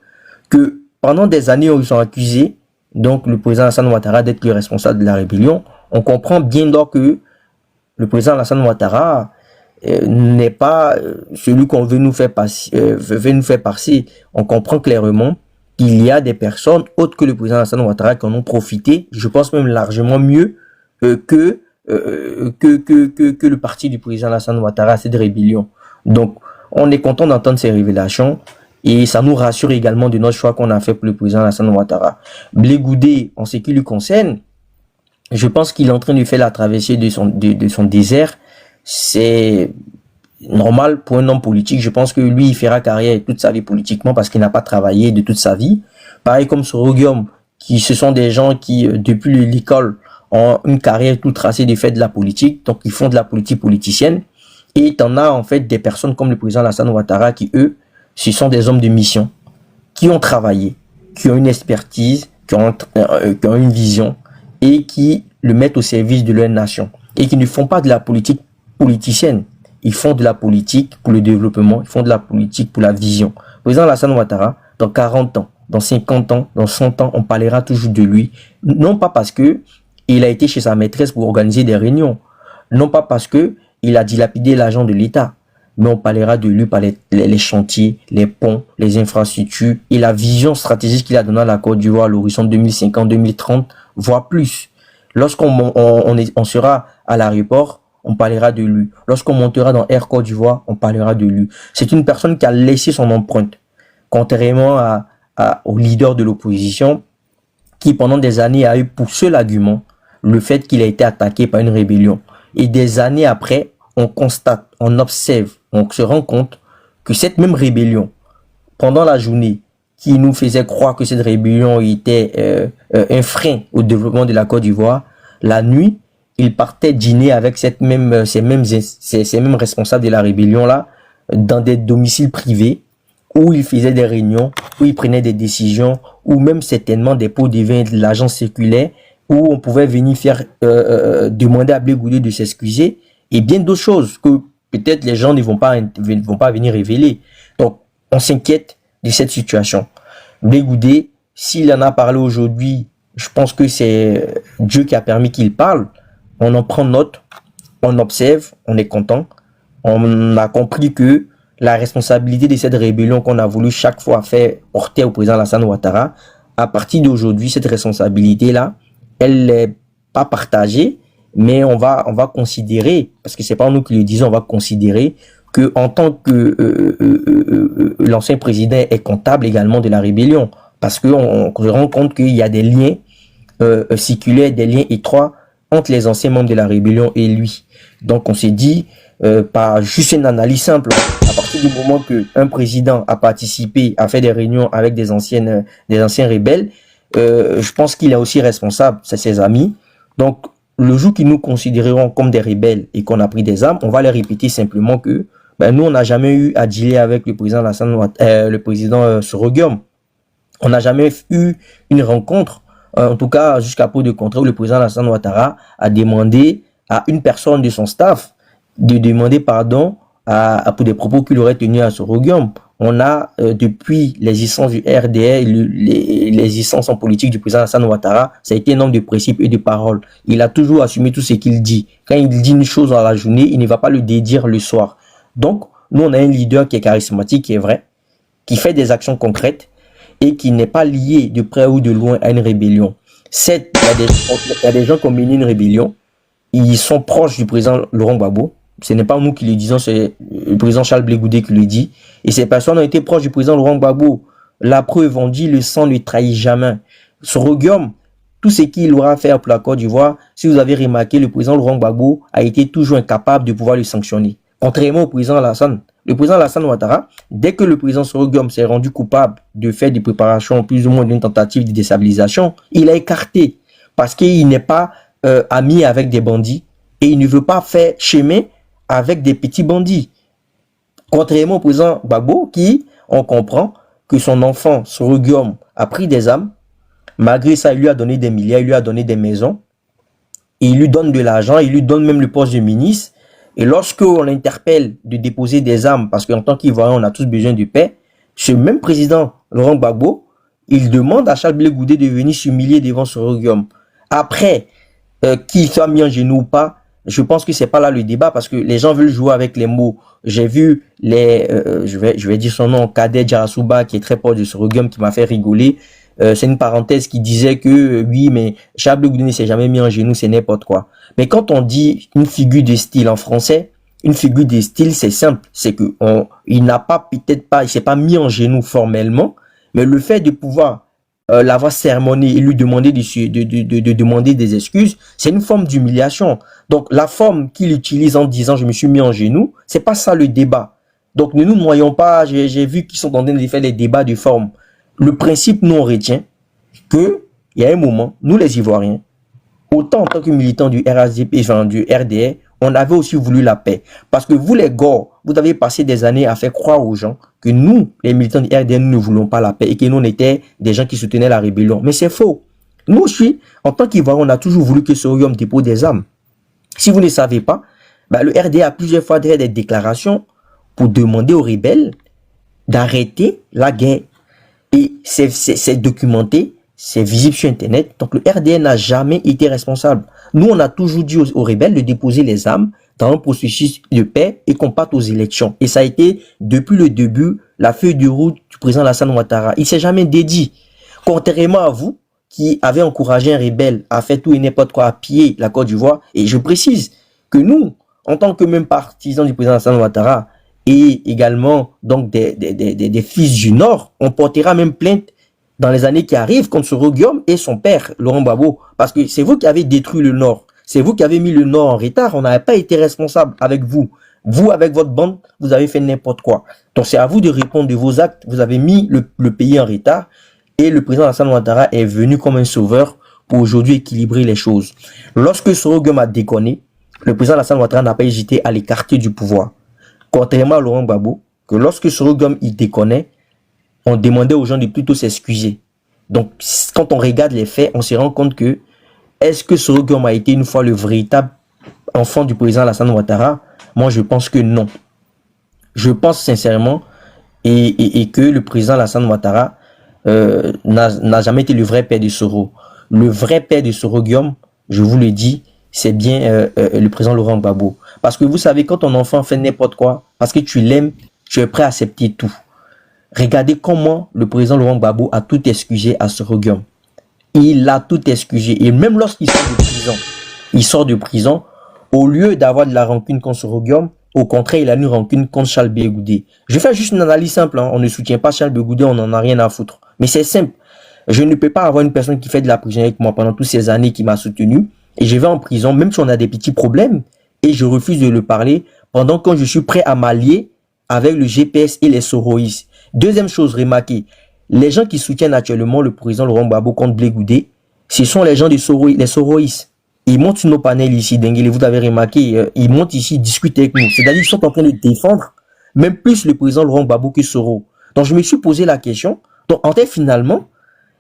que pendant des années où ils sont accusés, donc le président Alassane Ouattara d'être le responsable de la rébellion, on comprend bien donc que le président Alassane Ouattara n'est pas celui qu'on veut nous faire passer. On comprend clairement qu'il y a des personnes autres que le président Alassane Ouattara qui en ont profité, je pense même largement mieux que le parti du président Alassane Ouattara à cette rébellion. Donc, on est content d'entendre ces révélations et ça nous rassure également de notre choix qu'on a fait pour le président Alassane Ouattara. Blé Goudé, en ce qui lui concerne, je pense qu'il est en train de faire la traversée de son désert. C'est normal pour un homme politique. Je pense que lui, il fera carrière toute sa vie politiquement parce qu'il n'a pas travaillé de toute sa vie. Pareil comme Sorogium, qui ce sont des gens qui, depuis l'école, ont une carrière tout tracée de fait de la politique. Donc, ils font de la politique politicienne. Et t'en as en fait des personnes comme le président Alassane Ouattara qui, eux, ce sont des hommes de mission, qui ont travaillé, qui ont une expertise, qui ont une vision et qui le mettent au service de leur nation. Et qui ne font pas de la politique politicienne. Ils font de la politique pour le développement, ils font de la politique pour la vision. Le président Alassane Ouattara, dans 40 ans, dans 50 ans, dans 100 ans, on parlera toujours de lui. Non pas parce que il a été chez sa maîtresse pour organiser des réunions. Non pas parce que il a dilapidé l'argent de l'État. Mais on parlera de lui par les chantiers, les ponts, les infrastructures et la vision stratégique qu'il a donnée à la Côte d'Ivoire à l'horizon 2050-2030, voire plus. Lorsqu'on sera à l'aéroport, on parlera de lui. Lorsqu'on montera dans Air Côte d'Ivoire, on parlera de lui. C'est une personne qui a laissé son empreinte. Contrairement au leader de l'opposition, qui pendant des années a eu pour seul argument le fait qu'il a été attaqué par une rébellion. Et des années après, on constate, on observe, on se rend compte que cette même rébellion, pendant la journée, qui nous faisait croire que cette rébellion était un frein au développement de la Côte d'Ivoire, la nuit, il partait dîner avec ces mêmes responsables de la rébellion-là dans des domiciles privés où il faisait des réunions, où il prenait des décisions, où même certainement des pots de vin de l'agence circulaire, où on pouvait venir faire demander à Blé Goudé de s'excuser et bien d'autres choses que peut-être les gens ne vont pas venir révéler. Donc, on s'inquiète de cette situation. Blé Goudé, s'il en a parlé aujourd'hui, je pense que c'est Dieu qui a permis qu'il parle. On en prend note, on observe, on est content. On a compris que la responsabilité de cette rébellion qu'on a voulu chaque fois faire porter au président Alassane Ouattara, à partir d'aujourd'hui, cette responsabilité-là, elle n'est pas partagée, mais on va considérer, parce que c'est pas nous qui le disons, on va considérer que en tant que l'ancien président est comptable également de la rébellion, parce qu'on se rend compte qu'il y a des liens circulaires, des liens étroits entre les anciens membres de la rébellion et lui. Donc on s'est dit, par juste une analyse simple, à partir du moment qu'un président a participé à faire des réunions avec des anciens rebelles, je pense qu'il est aussi responsable, c'est ses amis. Donc le jour qu'ils nous considéreront comme des rebelles et qu'on a pris des armes, on va leur répéter simplement que nous on n'a jamais eu à dealer avec le président Sorogium. On n'a jamais eu une rencontre, en tout cas jusqu'à peu de contrat, où le président Alassane Ouattara a demandé à une personne de son staff de demander pardon pour des propos qu'il aurait tenus à Sorogium. On a, depuis l'existence du RDR, l'existence en politique du président Alassane Ouattara, ça a été un homme de principes et de paroles. Il a toujours assumé tout ce qu'il dit. Quand il dit une chose dans la journée, il ne va pas le dédire le soir. Donc, nous, on a un leader qui est charismatique, qui est vrai, qui fait des actions concrètes et qui n'est pas lié de près ou de loin à une rébellion. Il y a des gens qui ont mené une rébellion, ils sont proches du président Laurent Gbagbo. Ce n'est pas nous qui le disons, c'est le président Charles Blé Goudé qui le dit. Et ces personnes ont été proches du président Laurent Gbagbo. La preuve, on dit le sang ne trahit jamais. Sorogium, tout ce qu'il aura fait pour la Côte d'Ivoire, si vous avez remarqué, le président Laurent Gbagbo a été toujours incapable de pouvoir le sanctionner. Contrairement au président Alassane. Le président Alassane Ouattara, dès que le président Sorogium s'est rendu coupable de faire des préparations plus ou moins d'une tentative de déstabilisation, il a écarté parce qu'il n'est pas ami avec des bandits et il ne veut pas faire chemin avec des petits bandits. Contrairement au président Gbagbo qui, on comprend que son enfant Sorogium a pris des armes, malgré ça il lui a donné des milliards, il lui a donné des maisons, et il lui donne de l'argent, il lui donne même le poste de ministre. Et lorsqu'on l'interpelle de déposer des armes, parce qu'en tant qu'Ivoirien, on a tous besoin de paix, ce même président, Laurent Gbagbo, il demande à Charles Blé Goudé de venir s'humilier devant Soro Guillaume. Après, qu'il soit mis en genoux ou pas, je pense que c'est pas là le débat parce que les gens veulent jouer avec les mots. J'ai vu je vais dire son nom, Kader Jarasuba, qui est très proche de Soro Guillaume, qui m'a fait rigoler. C'est une parenthèse qui disait que oui, mais Charles Blé Goudé ne s'est jamais mis en genoux, c'est n'importe quoi. Mais quand on dit une figure de style en français, une figure de style, c'est simple. C'est que il n'a pas, peut-être pas, il s'est pas mis en genoux formellement, mais le fait de pouvoir l'avoir sermonné et lui demander de demander des excuses, c'est une forme d'humiliation. Donc, la forme qu'il utilise en disant je me suis mis en genoux, c'est pas ça le débat. Donc, ne nous noyons pas, j'ai vu qu'ils sont en train de faire les débats de forme. Le principe, nous, on retient que, il y a un moment, nous les Ivoiriens, autant en tant que militants du RADP, enfin, du RDR, on avait aussi voulu la paix. Parce que vous, les gars, vous avez passé des années à faire croire aux gens que nous, les militants du RDR, nous ne voulons pas la paix et que nous, on était des gens qui soutenaient la rébellion. Mais c'est faux. Nous aussi, en tant qu'Ivoiriens, on a toujours voulu que Soro Guillaume dépose des armes. Si vous ne savez pas, bah, le RDR a plusieurs fois fait des déclarations pour demander aux rebelles d'arrêter la guerre. Et c'est documenté, c'est visible sur Internet. Donc le RDR n'a jamais été responsable. Nous, on a toujours dit aux rebelles de déposer les armes dans un processus de paix et qu'on parte aux élections. Et ça a été, depuis le début, la feuille de route du président Alassane Ouattara. Il s'est jamais dédié. Contrairement à vous, qui avez encouragé un rebelle à faire tout et n'importe quoi, à piller la Côte d'Ivoire. Et je précise que nous, en tant que même partisans du président Alassane Ouattara, et également donc des fils du Nord, on portera même plainte dans les années qui arrivent contre Soro Guillaume et son père, Laurent Gbagbo. Parce que c'est vous qui avez détruit le Nord. C'est vous qui avez mis le Nord en retard. On n'avait pas été responsable avec vous. Vous, avec votre bande, vous avez fait n'importe quoi. Donc c'est à vous de répondre de vos actes. Vous avez mis le pays en retard. Et le président Alassane Ouattara est venu comme un sauveur pour aujourd'hui équilibrer les choses. Lorsque Soro Guillaume a déconné, le président Alassane Ouattara n'a pas hésité à l'écarter du pouvoir. Contrairement à Laurent Gbagbo, que lorsque Soro Guillaume il déconnait, on demandait aux gens de plutôt s'excuser. Donc, quand on regarde les faits, on se rend compte que est-ce que Soro Guillaume a été une fois le véritable enfant du président Alassane Ouattara? Moi, je pense que non. Je pense sincèrement et que le président Alassane Ouattara n'a jamais été le vrai père de Soro. Le vrai père de Soro Guillaume, je vous le dis, c'est bien le président Laurent Gbagbo. Parce que vous savez, quand ton enfant fait n'importe quoi, parce que tu l'aimes, tu es prêt à accepter tout. Regardez comment le président Laurent Gbagbo a tout excusé à Soro Guillaume. Il a tout excusé. Et même lorsqu'il sort de prison, au lieu d'avoir de la rancune contre Soro Guillaume, au contraire, il a une rancune contre Charles Blé Goudé. Je fais juste une analyse simple. Hein. On ne soutient pas Charles Blé Goudé, on n'en a rien à foutre. Mais c'est simple. Je ne peux pas avoir une personne qui fait de la prison avec moi pendant toutes ces années qui m'a soutenu. Et je vais en prison, même si on a des petits problèmes, et je refuse de le parler, pendant que je suis prêt à m'allier avec le GPS et les Soroïs. Deuxième chose, remarquez, les gens qui soutiennent actuellement le président Laurent Gbagbo contre Blé Goudé, ce sont les gens des Soroïs, les Soroïs. Ils montent sur nos panels ici, Dengue, vous avez remarqué, ils montent ici, discutent avec nous. C'est-à-dire qu'ils sont en train de défendre même plus le président Laurent Gbagbo que Soro. Donc je me suis posé la question, donc en fait finalement,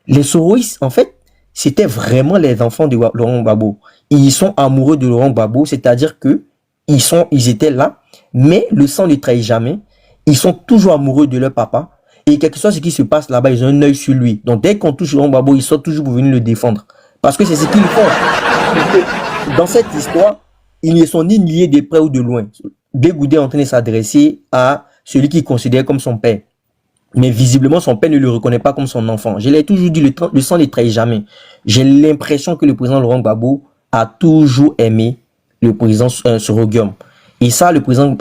les Soroïs, en fait, c'était vraiment les enfants de Laurent Gbagbo. Ils sont amoureux de Laurent Gbagbo, c'est-à-dire que ils étaient là, mais le sang ne trahit jamais. Ils sont toujours amoureux de leur papa. Et quelque chose ce qui se passe là-bas, ils ont un œil sur lui. Donc dès qu'on touche Laurent Gbagbo, ils sont toujours pour venir le défendre. Parce que c'est ce qu'ils font. Dans cette histoire, ils ne sont ni liés de près ou de loin. Blé Goudé est en train de s'adresser à celui qu'il considère comme son père. Mais visiblement, son père ne le reconnaît pas comme son enfant. Je l'ai toujours dit, le sang ne trahit jamais. J'ai l'impression que le président Laurent Gbagbo a toujours aimé le président Soro Guillaume. Et ça, le président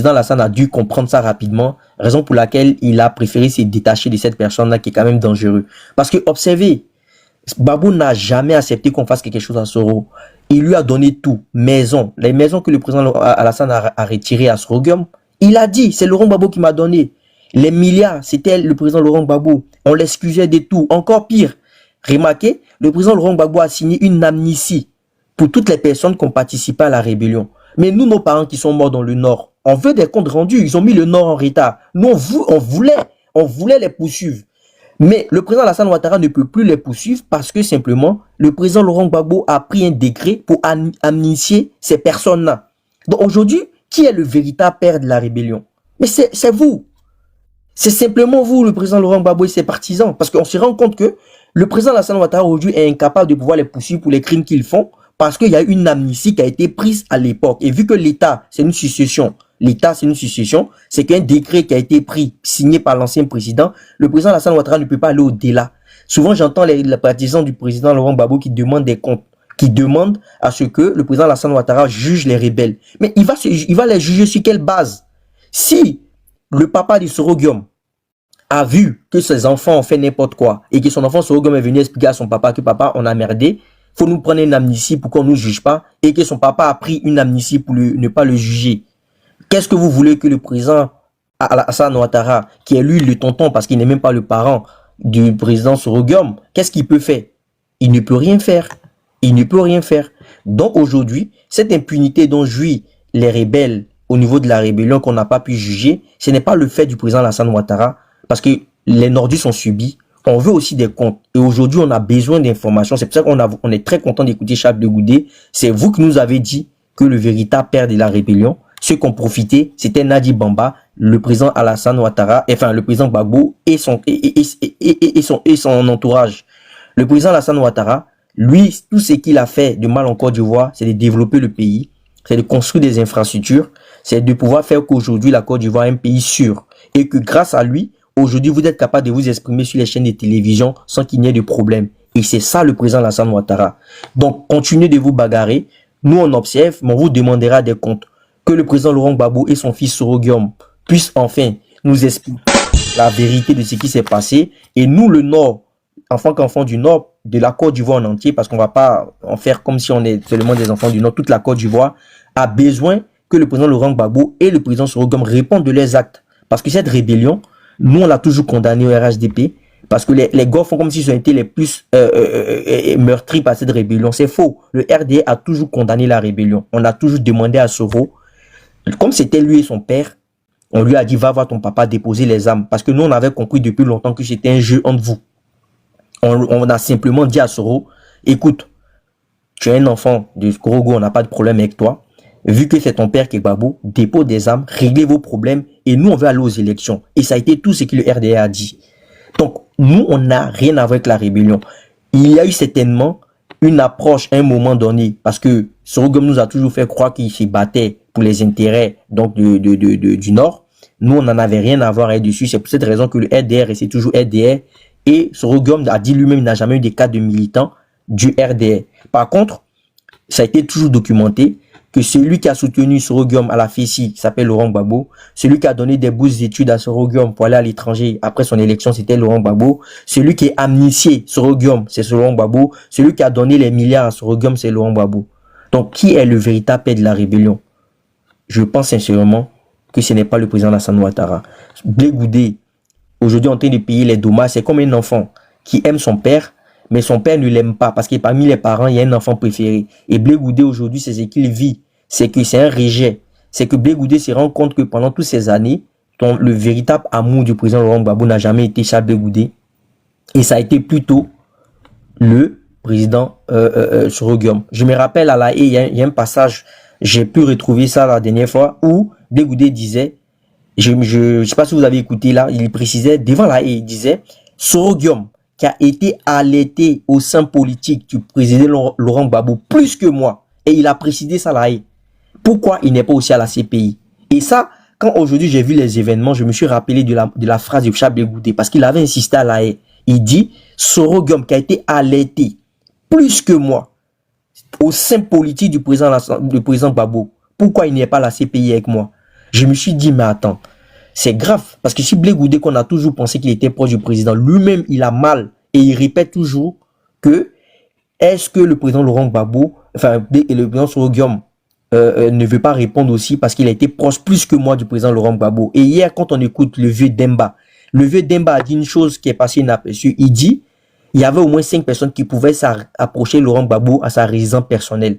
Alassane a dû comprendre ça rapidement, raison pour laquelle il a préféré se détacher de cette personne-là qui est quand même dangereuse. Parce que, observez, Gbagbo n'a jamais accepté qu'on fasse quelque chose à Soro. Il lui a donné tout, maison. Les maisons que le président Alassane a retirées à Soro Guillaume, il a dit, c'est Laurent Gbagbo qui m'a donné. Les milliards, c'était le président Laurent Gbagbo. On l'excusait de tout. Encore pire, remarquez, le président Laurent Gbagbo a signé une amnistie pour toutes les personnes qui ont participé à la rébellion. Mais nous, nos parents qui sont morts dans le Nord, on veut des comptes rendus. Ils ont mis le Nord en retard. Nous, on voulait les poursuivre. Mais le président Alassane Ouattara ne peut plus les poursuivre parce que simplement, le président Laurent Gbagbo a pris un décret pour amnistier ces personnes-là. Donc aujourd'hui, qui est le véritable père de la rébellion? Mais c'est vous. C'est simplement vous, le président Laurent Gbagbo et ses partisans. Parce qu'on se rend compte que le président Alassane Ouattara aujourd'hui est incapable de pouvoir les poursuivre pour les crimes qu'ils font parce qu'il y a eu une amnistie qui a été prise à l'époque. Et vu que l'État, c'est une succession, c'est qu'un décret qui a été pris, signé par l'ancien président, le président Alassane Ouattara ne peut pas aller au-delà. Souvent, j'entends les partisans du président Laurent Gbagbo qui demandent des comptes, qui demandent à ce que le président Alassane Ouattara juge les rebelles. Mais il va les juger sur quelle base? Si le papa du Soro Guillaume a vu que ses enfants ont fait n'importe quoi et que son enfant Soro Guillaume est venu expliquer à son papa que papa, on a merdé, faut nous prendre une amnistie pour qu'on nous juge pas et que son papa a pris une amnistie pour ne pas le juger. Qu'est-ce que vous voulez que le président Alassane Ouattara, qui est lui le tonton parce qu'il n'est même pas le parent du président Soro Guillaume, qu'est-ce qu'il peut faire? Il ne peut rien faire. Il ne peut rien faire. Donc aujourd'hui, cette impunité dont jouissent les rebelles au niveau de la rébellion qu'on n'a pas pu juger, ce n'est pas le fait du président Alassane Ouattara parce que les Nordus sont subis. On veut aussi des comptes. Et aujourd'hui, on a besoin d'informations. C'est pour ça qu'on est très content d'écouter Charles Blé Goudé. C'est vous qui nous avez dit que le véritable père de la rébellion, ceux qui ont profité, c'était Nadi Bamba, le président Alassane Ouattara, enfin le président Gbagbo et son entourage. Le président Alassane Ouattara, lui, tout ce qu'il a fait de mal en Côte d'Ivoire, c'est de développer le pays, c'est de construire des infrastructures, c'est de pouvoir faire qu'aujourd'hui la Côte d'Ivoire est un pays sûr. Et que grâce à lui, aujourd'hui, vous êtes capable de vous exprimer sur les chaînes de télévision sans qu'il n'y ait de problème. Et c'est ça le président Alassane Ouattara. Donc, continuez de vous bagarrer. Nous, on observe, mais on vous demandera des comptes. Que le président Laurent Gbagbo et son fils Soro Guillaume puissent enfin nous expliquer la vérité de ce qui s'est passé. Et nous, le Nord, en tant qu'enfants du Nord, de la Côte d'Ivoire en entier, parce qu'on ne va pas en faire comme si on est seulement des enfants du Nord, toute la Côte d'Ivoire a besoin que le président Laurent Gbagbo et le président Soro Guillaume répondent de leurs actes. Parce que cette rébellion, nous, on l'a toujours condamné au RHDP, parce que les gars font comme s'ils ont été les plus meurtris par cette rébellion. C'est faux. Le RDA a toujours condamné la rébellion. On a toujours demandé à Soro, comme c'était lui et son père, on lui a dit, va voir ton papa déposer les armes. Parce que nous, on avait compris depuis longtemps que c'était un jeu entre vous. On a simplement dit à Soro, écoute, tu es un enfant de Korogo, on n'a pas de problème avec toi. Vu que c'est ton père qui est Gbagbo, dépose des armes, réglez vos problèmes et nous, on veut aller aux élections. Et ça a été tout ce que le RDA a dit. Donc, nous, on n'a rien à voir avec la rébellion. Il y a eu certainement une approche à un moment donné, parce que Soro Guillaume nous a toujours fait croire qu'il se battait pour les intérêts donc du Nord. Nous, on n'en avait rien à voir là-dessus. C'est pour cette raison que le RDR, et c'est toujours RDR, et Soro Guillaume a dit lui-même qu'il n'a jamais eu des cas de militants du RDR. Par contre, ça a été toujours documenté que celui qui a soutenu Soro Guillaume à la FESI, qui s'appelle Laurent Gbagbo, celui qui a donné des bourses d'études à Soro Guillaume pour aller à l'étranger après son élection, c'était Laurent Gbagbo, celui qui a amnistié Soro Guillaume, c'est Laurent Gbagbo, celui qui a donné les milliards à Soro Guillaume, c'est Laurent Gbagbo. Donc, qui est le véritable père de la rébellion? Je pense sincèrement que ce n'est pas le président Alassane Ouattara. Blé Goudé, aujourd'hui en train de payer les dommages, c'est comme un enfant qui aime son père, mais son père ne l'aime pas parce que parmi les parents, il y a un enfant préféré. Et Blé Goudé aujourd'hui, c'est ce qu'il vit. C'est que c'est un rejet. C'est que Blé Goudé se rend compte que pendant toutes ces années, le véritable amour du président Laurent Gbagbo n'a jamais été Charles Blé Goudé. Et ça a été plutôt le président Soro Guillaume. Je me rappelle à La Haye, il y a un passage, j'ai pu retrouver ça la dernière fois, où Blé Goudé disait, je ne sais pas si vous avez écouté là, il précisait, devant La Haye, il disait, Soro Guillaume, qui a été alerté au sein politique du président Laurent Gbagbo plus que moi. Et il a précisé ça là. Pourquoi il n'est pas aussi à la CPI? Et ça, quand aujourd'hui j'ai vu les événements, je me suis rappelé de la phrase de Charles Blé Goudé parce qu'il avait insisté à la haie. Il dit, Soro Guillaume qui a été alerté plus que moi au sein politique du président Gbagbo. Pourquoi il n'est pas à la CPI avec moi? Je me suis dit, mais attends. C'est grave, parce que si Blé Goudé, qu'on a toujours pensé qu'il était proche du président, lui-même, il a mal, et il répète toujours que, est-ce que le président Laurent Gbagbo, enfin, le président Soro Guillaume, ne veut pas répondre aussi, parce qu'il a été proche plus que moi du président Laurent Gbagbo. Et hier, quand on écoute le vieux Demba a dit une chose qui est passée inaperçue. Il dit, il y avait au moins 5 personnes qui pouvaient s'approcher Laurent Gbagbo à sa résidence personnelle.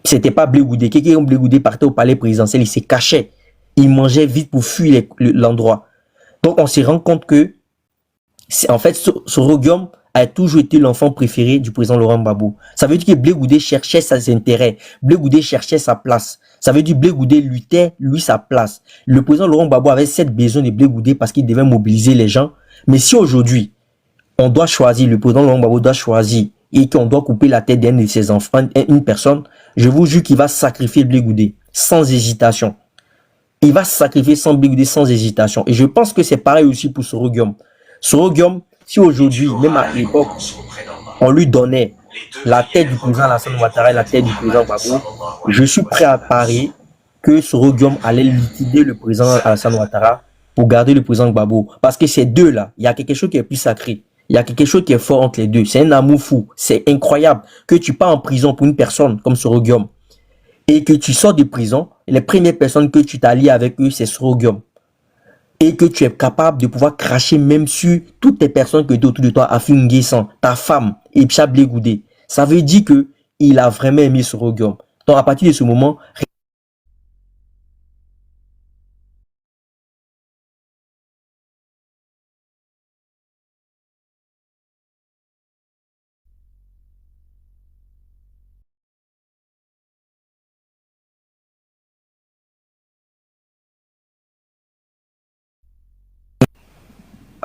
C'était pas Blé Goudé. Quelqu'un Blé Goudé partait au palais présidentiel, il se cachait. Il mangeait vite pour fuir l'endroit. Donc, on se rend compte que En fait, Soro-Guillaume a toujours été l'enfant préféré du président Laurent Gbagbo. Ça veut dire que Blé Goudé cherchait ses intérêts. Blé Goudé cherchait sa place. Ça veut dire que Blé Goudé luttait, lui, sa place. Le président Laurent Gbagbo avait cette besoin de Blé Goudé parce qu'il devait mobiliser les gens. Mais si aujourd'hui, on doit choisir, le président Laurent Gbagbo doit choisir et qu'on doit couper la tête d'un de ses enfants, une personne, je vous jure qu'il va sacrifier Blé Goudé sans hésitation. Il va sacrifier sans Blé Goudé sans hésitation. Et je pense que c'est pareil aussi pour Soro-Guillaume. Soro-Guillaume, si aujourd'hui, même à l'époque, on lui donnait la tête du président Alassane Ouattara et la tête du président Gbagbo, je suis prêt à parier que Soro-Guillaume allait liquider le président Alassane Ouattara pour garder le président Gbagbo. Parce que ces deux-là, il y a quelque chose qui est plus sacré. Il y a quelque chose qui est fort entre les deux. C'est un amour fou. C'est incroyable que tu pars en prison pour une personne comme Soro-Guillaume et que tu sors de prison, les premières personnes que tu t'allies avec eux, c'est Soro-Guillaume. Et que tu es capable de pouvoir cracher même sur toutes les personnes que tu as autour de toi, Afin N'Guessan, ta femme, et Blé Goudé. Ça veut dire que il a vraiment aimé Soro-Guillaume. Donc à partir de ce moment,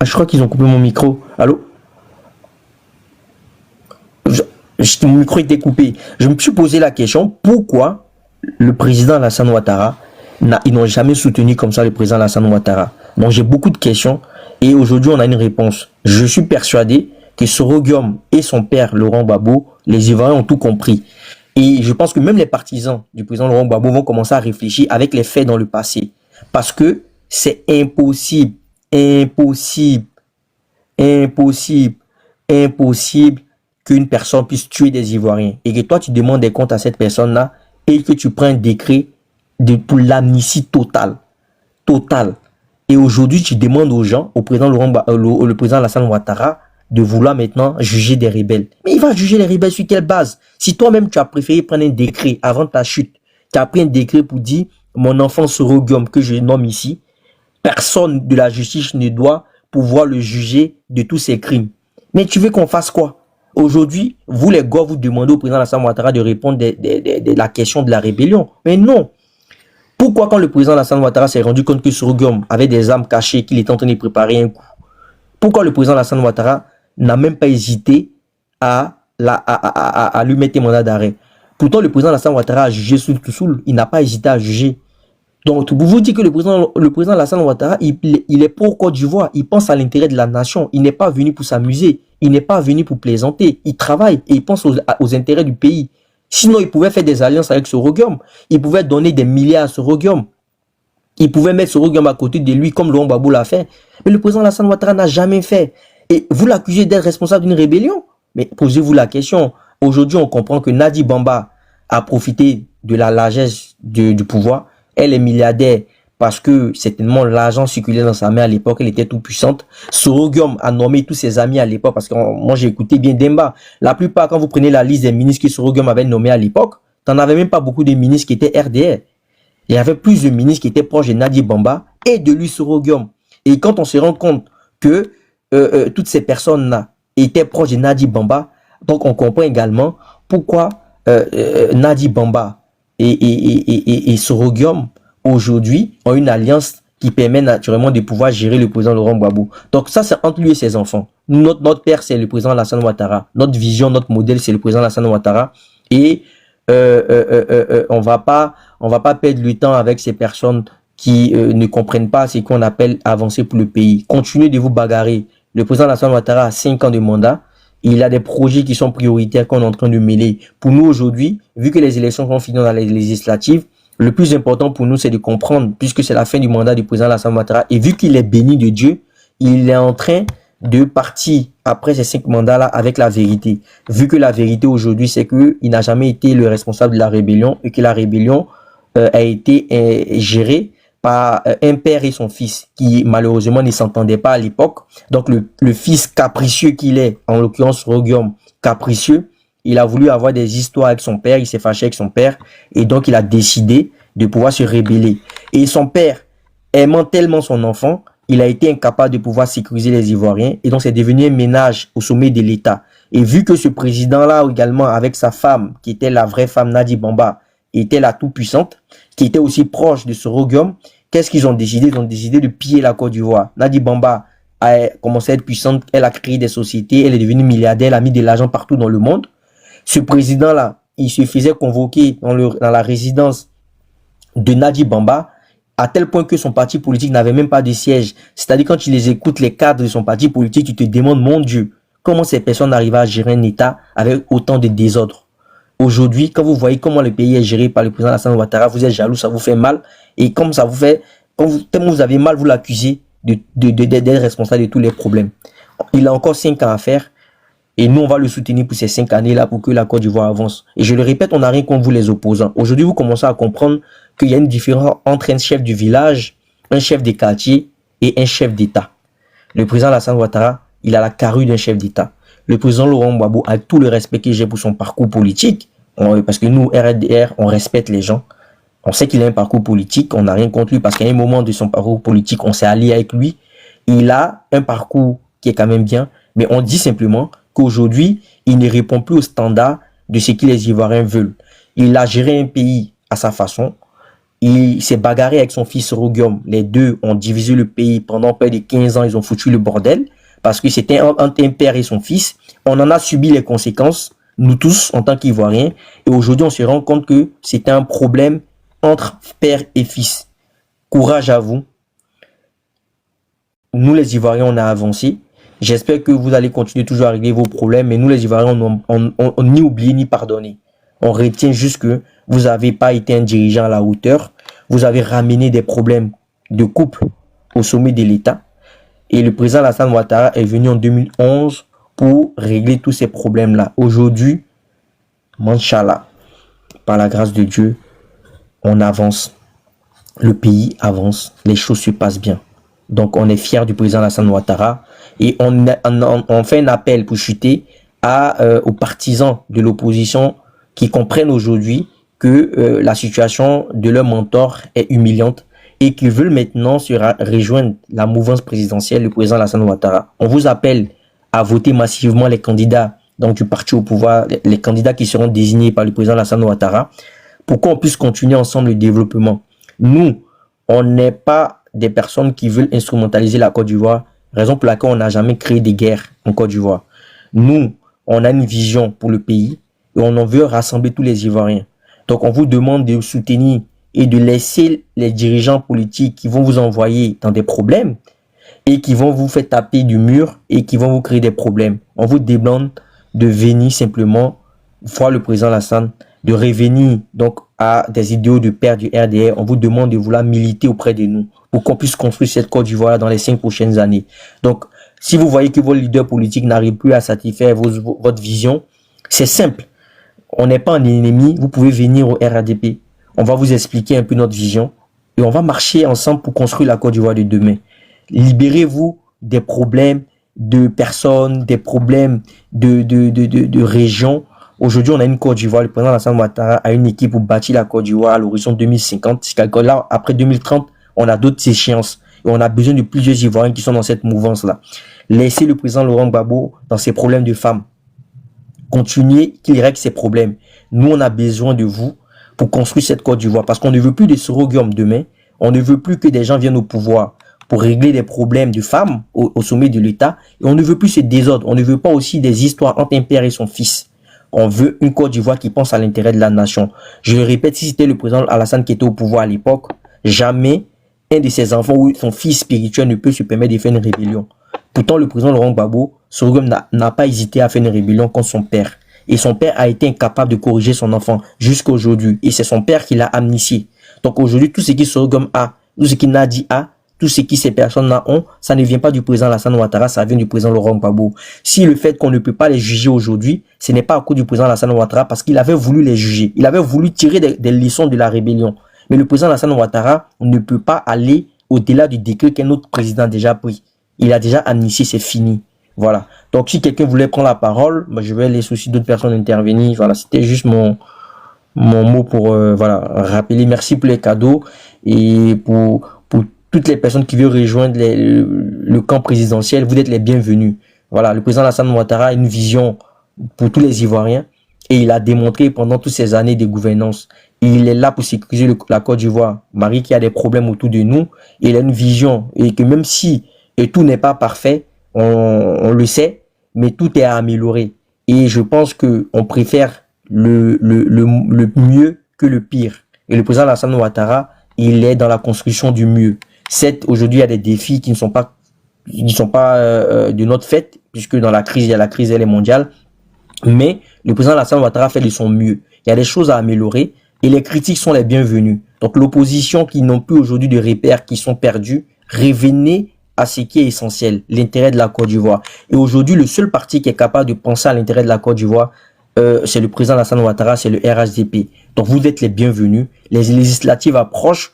je crois qu'ils ont coupé mon micro. Allô? Mon micro était coupé. Je me suis posé la question, pourquoi le président Alassane Ouattara, ils n'ont jamais soutenu comme ça le président Alassane Ouattara? Donc j'ai beaucoup de questions et aujourd'hui on a une réponse. Je suis persuadé que Soro-Guillaume et son père Laurent Gbagbo, les Ivoiriens ont tout compris. Et je pense que même les partisans du président Laurent Gbagbo vont commencer à réfléchir avec les faits dans le passé. Parce que c'est impossible qu'une personne puisse tuer des Ivoiriens et que toi tu demandes des comptes à cette personne-là et que tu prends un décret pour l'amnistie totale. Et aujourd'hui tu demandes aux gens, au président le président Alassane Ouattara, de vouloir maintenant juger des rebelles. Mais il va juger les rebelles sur quelle base? Si toi-même tu as préféré prendre un décret avant ta chute, tu as pris un décret pour dire mon enfant Soro-Guillaume que je nomme ici, personne de la justice ne doit pouvoir le juger de tous ses crimes. Mais tu veux qu'on fasse quoi? Aujourd'hui, vous les gars, vous demandez au président Alassane Ouattara de répondre de la question de la rébellion. Mais non. Pourquoi quand le président Alassane Ouattara s'est rendu compte que Soro-Guillaume avait des armes cachées, qu'il était en train de préparer un coup? Pourquoi le président Alassane Ouattara n'a même pas hésité à lui mettre un mandat d'arrêt? Pourtant, le président Alassane Ouattara a jugé Soul, il n'a pas hésité à juger. Donc, vous vous dites que le président Alassane Ouattara, il est pour Côte d'Ivoire, il pense à l'intérêt de la nation, il n'est pas venu pour s'amuser, il n'est pas venu pour plaisanter, il travaille et il pense aux intérêts du pays. Sinon, il pouvait faire des alliances avec Soro-Guillaume, il pouvait donner des milliards à Soro-Guillaume, il pouvait mettre Soro-Guillaume à côté de lui comme Laurent Gbagbo l'a fait. Mais le président Alassane Ouattara n'a jamais fait. Et vous l'accusez d'être responsable d'une rébellion. Mais posez-vous la question. Aujourd'hui, on comprend que Nadi Bamba a profité de la largesse du pouvoir. Elle est milliardaire parce que certainement l'argent circulait dans sa main à l'époque, elle était toute puissante. Soro-Guillaume a nommé tous ses amis à l'époque parce que moi j'ai écouté bien Demba. La plupart, quand vous prenez la liste des ministres que Soro-Guillaume avait nommés à l'époque, t'en avais même pas beaucoup de ministres qui étaient RDR. Il y avait plus de ministres qui étaient proches de Nadi Bamba et de lui Soro-Guillaume. Et quand on se rend compte que toutes ces personnes-là étaient proches de Nadi Bamba, donc on comprend également pourquoi Nadi Bamba et Soro-Guillaume aujourd'hui ont une alliance qui permet naturellement de pouvoir gérer le président Laurent Gbagbo. Donc ça, c'est entre lui et ses enfants. Notre père, c'est le président Alassane Ouattara. Notre vision, notre modèle, c'est le président Alassane Ouattara. Et on va pas perdre le temps avec ces personnes qui ne comprennent pas ce qu'on appelle avancer pour le pays. Continuez de vous bagarrer. Le président Alassane Ouattara a 5 ans de mandat. Il a des projets qui sont prioritaires qu'on est en train de mêler. Pour nous aujourd'hui, vu que les élections sont finies dans les législatives, le plus important pour nous, c'est de comprendre, puisque c'est la fin du mandat du président Alassane Ouattara, et vu qu'il est béni de Dieu, il est en train de partir après ces 5 mandats-là avec la vérité. Vu que la vérité aujourd'hui, c'est qu'il n'a jamais été le responsable de la rébellion et que la rébellion a été gérée par un père et son fils qui malheureusement ne s'entendaient pas à l'époque. Donc le fils capricieux qu'il est, en l'occurrence Soro-Guillaume capricieux, il a voulu avoir des histoires avec son père, il s'est fâché avec son père et donc il a décidé de pouvoir se rébeller. Et son père, aimant tellement son enfant, il a été incapable de pouvoir sécuriser les Ivoiriens et donc c'est devenu un ménage au sommet de l'État. Et vu que ce président-là également, avec sa femme, qui était la vraie femme Nadi Bamba, était la toute-puissante, qui était aussi proche de ce royaume, qu'est-ce qu'ils ont décidé? Ils ont décidé de piller la Côte d'Ivoire. Nadi Bamba a commencé à être puissante, elle a créé des sociétés, elle est devenue milliardaire, elle a mis de l'argent partout dans le monde. Ce président-là, il se faisait convoquer dans la résidence de Nadi Bamba, à tel point que son parti politique n'avait même pas de siège. C'est-à-dire, quand tu les écoutes, les cadres de son parti politique, tu te demandes, mon Dieu, comment ces personnes arrivent à gérer un État avec autant de désordre. Aujourd'hui, quand vous voyez comment le pays est géré par le président Alassane Ouattara, vous êtes jaloux, ça vous fait mal. Et comme ça vous fait, tellement vous avez mal, vous l'accusez d'être responsable de tous les problèmes. Il a encore 5 ans à faire. Et nous, on va le soutenir pour ces 5 années-là pour que la Côte d'Ivoire avance. Et je le répète, on n'a rien contre vous les opposants. Aujourd'hui, vous commencez à comprendre qu'il y a une différence entre un chef du village, un chef des quartiers et un chef d'État. Le président Alassane Ouattara, il a la carrure d'un chef d'État. Le président Laurent Gbagbo, avec tout le respect que j'ai pour son parcours politique, parce que nous, RDR, on respecte les gens. On sait qu'il a un parcours politique, on n'a rien contre lui parce qu'à un moment de son parcours politique, on s'est allié avec lui. Il a un parcours qui est quand même bien, mais on dit simplement qu'aujourd'hui, il ne répond plus aux standards de ce que les Ivoiriens veulent. Il a géré un pays à sa façon. Il s'est bagarré avec son fils Roguium. Les deux ont divisé le pays pendant près de 15 ans. Ils ont foutu le bordel parce que c'était entre un père et son fils. On en a subi les conséquences, nous tous, en tant qu'Ivoiriens. Et aujourd'hui, on se rend compte que c'était un problème entre père et fils. Courage à vous. Nous, les Ivoiriens, on a avancé. J'espère que vous allez continuer toujours à régler vos problèmes. Mais nous, les Ivoiriens, on ni oublié ni pardonné. On retient juste que vous n'avez pas été un dirigeant à la hauteur. Vous avez ramené des problèmes de couple au sommet de l'État. Et le président Alassane Ouattara est venu en 2011 pour régler tous ces problèmes-là. Aujourd'hui, Manchallah, par la grâce de Dieu, on avance. Le pays avance. Les choses se passent bien. Donc, on est fiers du président Alassane Ouattara. Et on fait un appel pour chuter aux partisans de l'opposition qui comprennent aujourd'hui que la situation de leur mentor est humiliante et qui veulent maintenant se rejoindre la mouvance présidentielle, le président Alassane Ouattara. On vous appelle à voter massivement les candidats donc, du parti au pouvoir, les candidats qui seront désignés par le président Alassane Ouattara, pour qu'on puisse continuer ensemble le développement. Nous, on n'est pas des personnes qui veulent instrumentaliser la Côte d'Ivoire, raison pour laquelle on n'a jamais créé des guerres en Côte d'Ivoire. Nous, on a une vision pour le pays et on en veut rassembler tous les Ivoiriens. Donc, on vous demande de soutenir et de laisser les dirigeants politiques qui vont vous envoyer dans des problèmes et qui vont vous faire taper du mur et qui vont vous créer des problèmes. On vous demande de venir simplement voir le président Alassane, de revenir donc à des idéaux de père du RDR. On vous demande de vouloir militer auprès de nous pour qu'on puisse construire cette Côte d'Ivoire dans les 5 prochaines années. Donc, si vous voyez que vos leaders politiques n'arrivent plus à satisfaire votre vision, c'est simple. On n'est pas un ennemi. Vous pouvez venir au RADP. On va vous expliquer un peu notre vision et on va marcher ensemble pour construire la Côte d'Ivoire de demain. Libérez-vous des problèmes de personnes, des problèmes de régions. Aujourd'hui, on a une Côte d'Ivoire. Le président Alassane Ouattara a une équipe pour bâtir la Côte d'Ivoire à l'horizon 2050. Là, après 2030, on a d'autres échéances. Et on a besoin de plusieurs Ivoiriens qui sont dans cette mouvance-là. Laissez le président Laurent Gbagbo dans ses problèmes de femmes. Continuez qu'il règle ses problèmes. Nous, on a besoin de vous pour construire cette Côte d'Ivoire. Parce qu'on ne veut plus de surrogates demain. On ne veut plus que des gens viennent au pouvoir pour régler des problèmes de femmes au sommet de l'État. Et on ne veut plus ce désordre. On ne veut pas aussi des histoires entre un père et son fils. On veut une Côte d'Ivoire qui pense à l'intérêt de la nation. Je le répète, si c'était le président Alassane qui était au pouvoir à l'époque, jamais un de ses enfants ou son fils spirituel ne peut se permettre de faire une rébellion. Pourtant, le président Laurent Gbagbo, n'a pas hésité à faire une rébellion contre son père. Et son père a été incapable de corriger son enfant jusqu'à aujourd'hui. Et c'est son père qui l'a amnistié. Donc aujourd'hui, tout ce qui Sorghum a, tout ce qui Nadi a, tout ce qui ces personnes-là ont, ça ne vient pas du président Alassane Ouattara, ça vient du président Laurent Gbagbo. Si le fait qu'on ne peut pas les juger aujourd'hui, ce n'est pas à cause du président Alassane Ouattara parce qu'il avait voulu les juger. Il avait voulu tirer des leçons de la rébellion. Mais le président Alassane Ouattara ne peut pas aller au-delà du décret qu'un autre président a déjà pris. Il a déjà amnistié, c'est fini. Voilà. Donc, si quelqu'un voulait prendre la parole, je vais laisser aussi d'autres personnes intervenir. Voilà, c'était juste mon mot pour rappeler. Merci pour les cadeaux et pour toutes les personnes qui veulent rejoindre le camp présidentiel, vous êtes les bienvenus. Voilà, le président Alassane Ouattara a une vision pour tous les Ivoiriens et il a démontré pendant toutes ces années de gouvernance. Il est là pour sécuriser la Côte d'Ivoire. Marie qui a des problèmes autour de nous, il a une vision et que même si et tout n'est pas parfait, on le sait, mais tout est à améliorer. Et je pense que on préfère le mieux que le pire. Et le président Alassane Ouattara, il est dans la construction du mieux. Certes, aujourd'hui, il y a des défis qui ne sont pas de notre fait, puisque dans la crise, elle est mondiale. Mais le président Alassane Ouattara fait de son mieux. Il y a des choses à améliorer et les critiques sont les bienvenues. Donc l'opposition qui n'ont plus aujourd'hui de repères, qui sont perdus, revenez à ce qui est essentiel, l'intérêt de la Côte d'Ivoire. Et aujourd'hui, le seul parti qui est capable de penser à l'intérêt de la Côte d'Ivoire, c'est le président Alassane Ouattara, c'est le RHDP. Donc vous êtes les bienvenus. Les législatives approchent.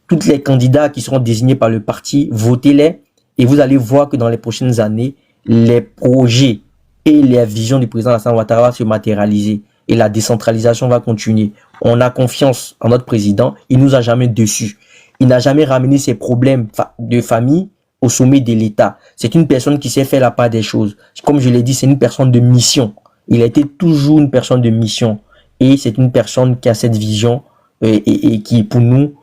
Tous les candidats qui seront désignés par le parti, votez-les. Et vous allez voir que dans les prochaines années, les projets et les visions du président Alassane Ouattara vont se matérialiser. Et la décentralisation va continuer. On a confiance en notre président. Il nous a jamais déçus. Il n'a jamais ramené ses problèmes de famille au sommet de l'État. C'est une personne qui sait faire la part des choses. Comme je l'ai dit, c'est une personne de mission. Il a été toujours une personne de mission. Et c'est une personne qui a cette vision et qui, pour nous,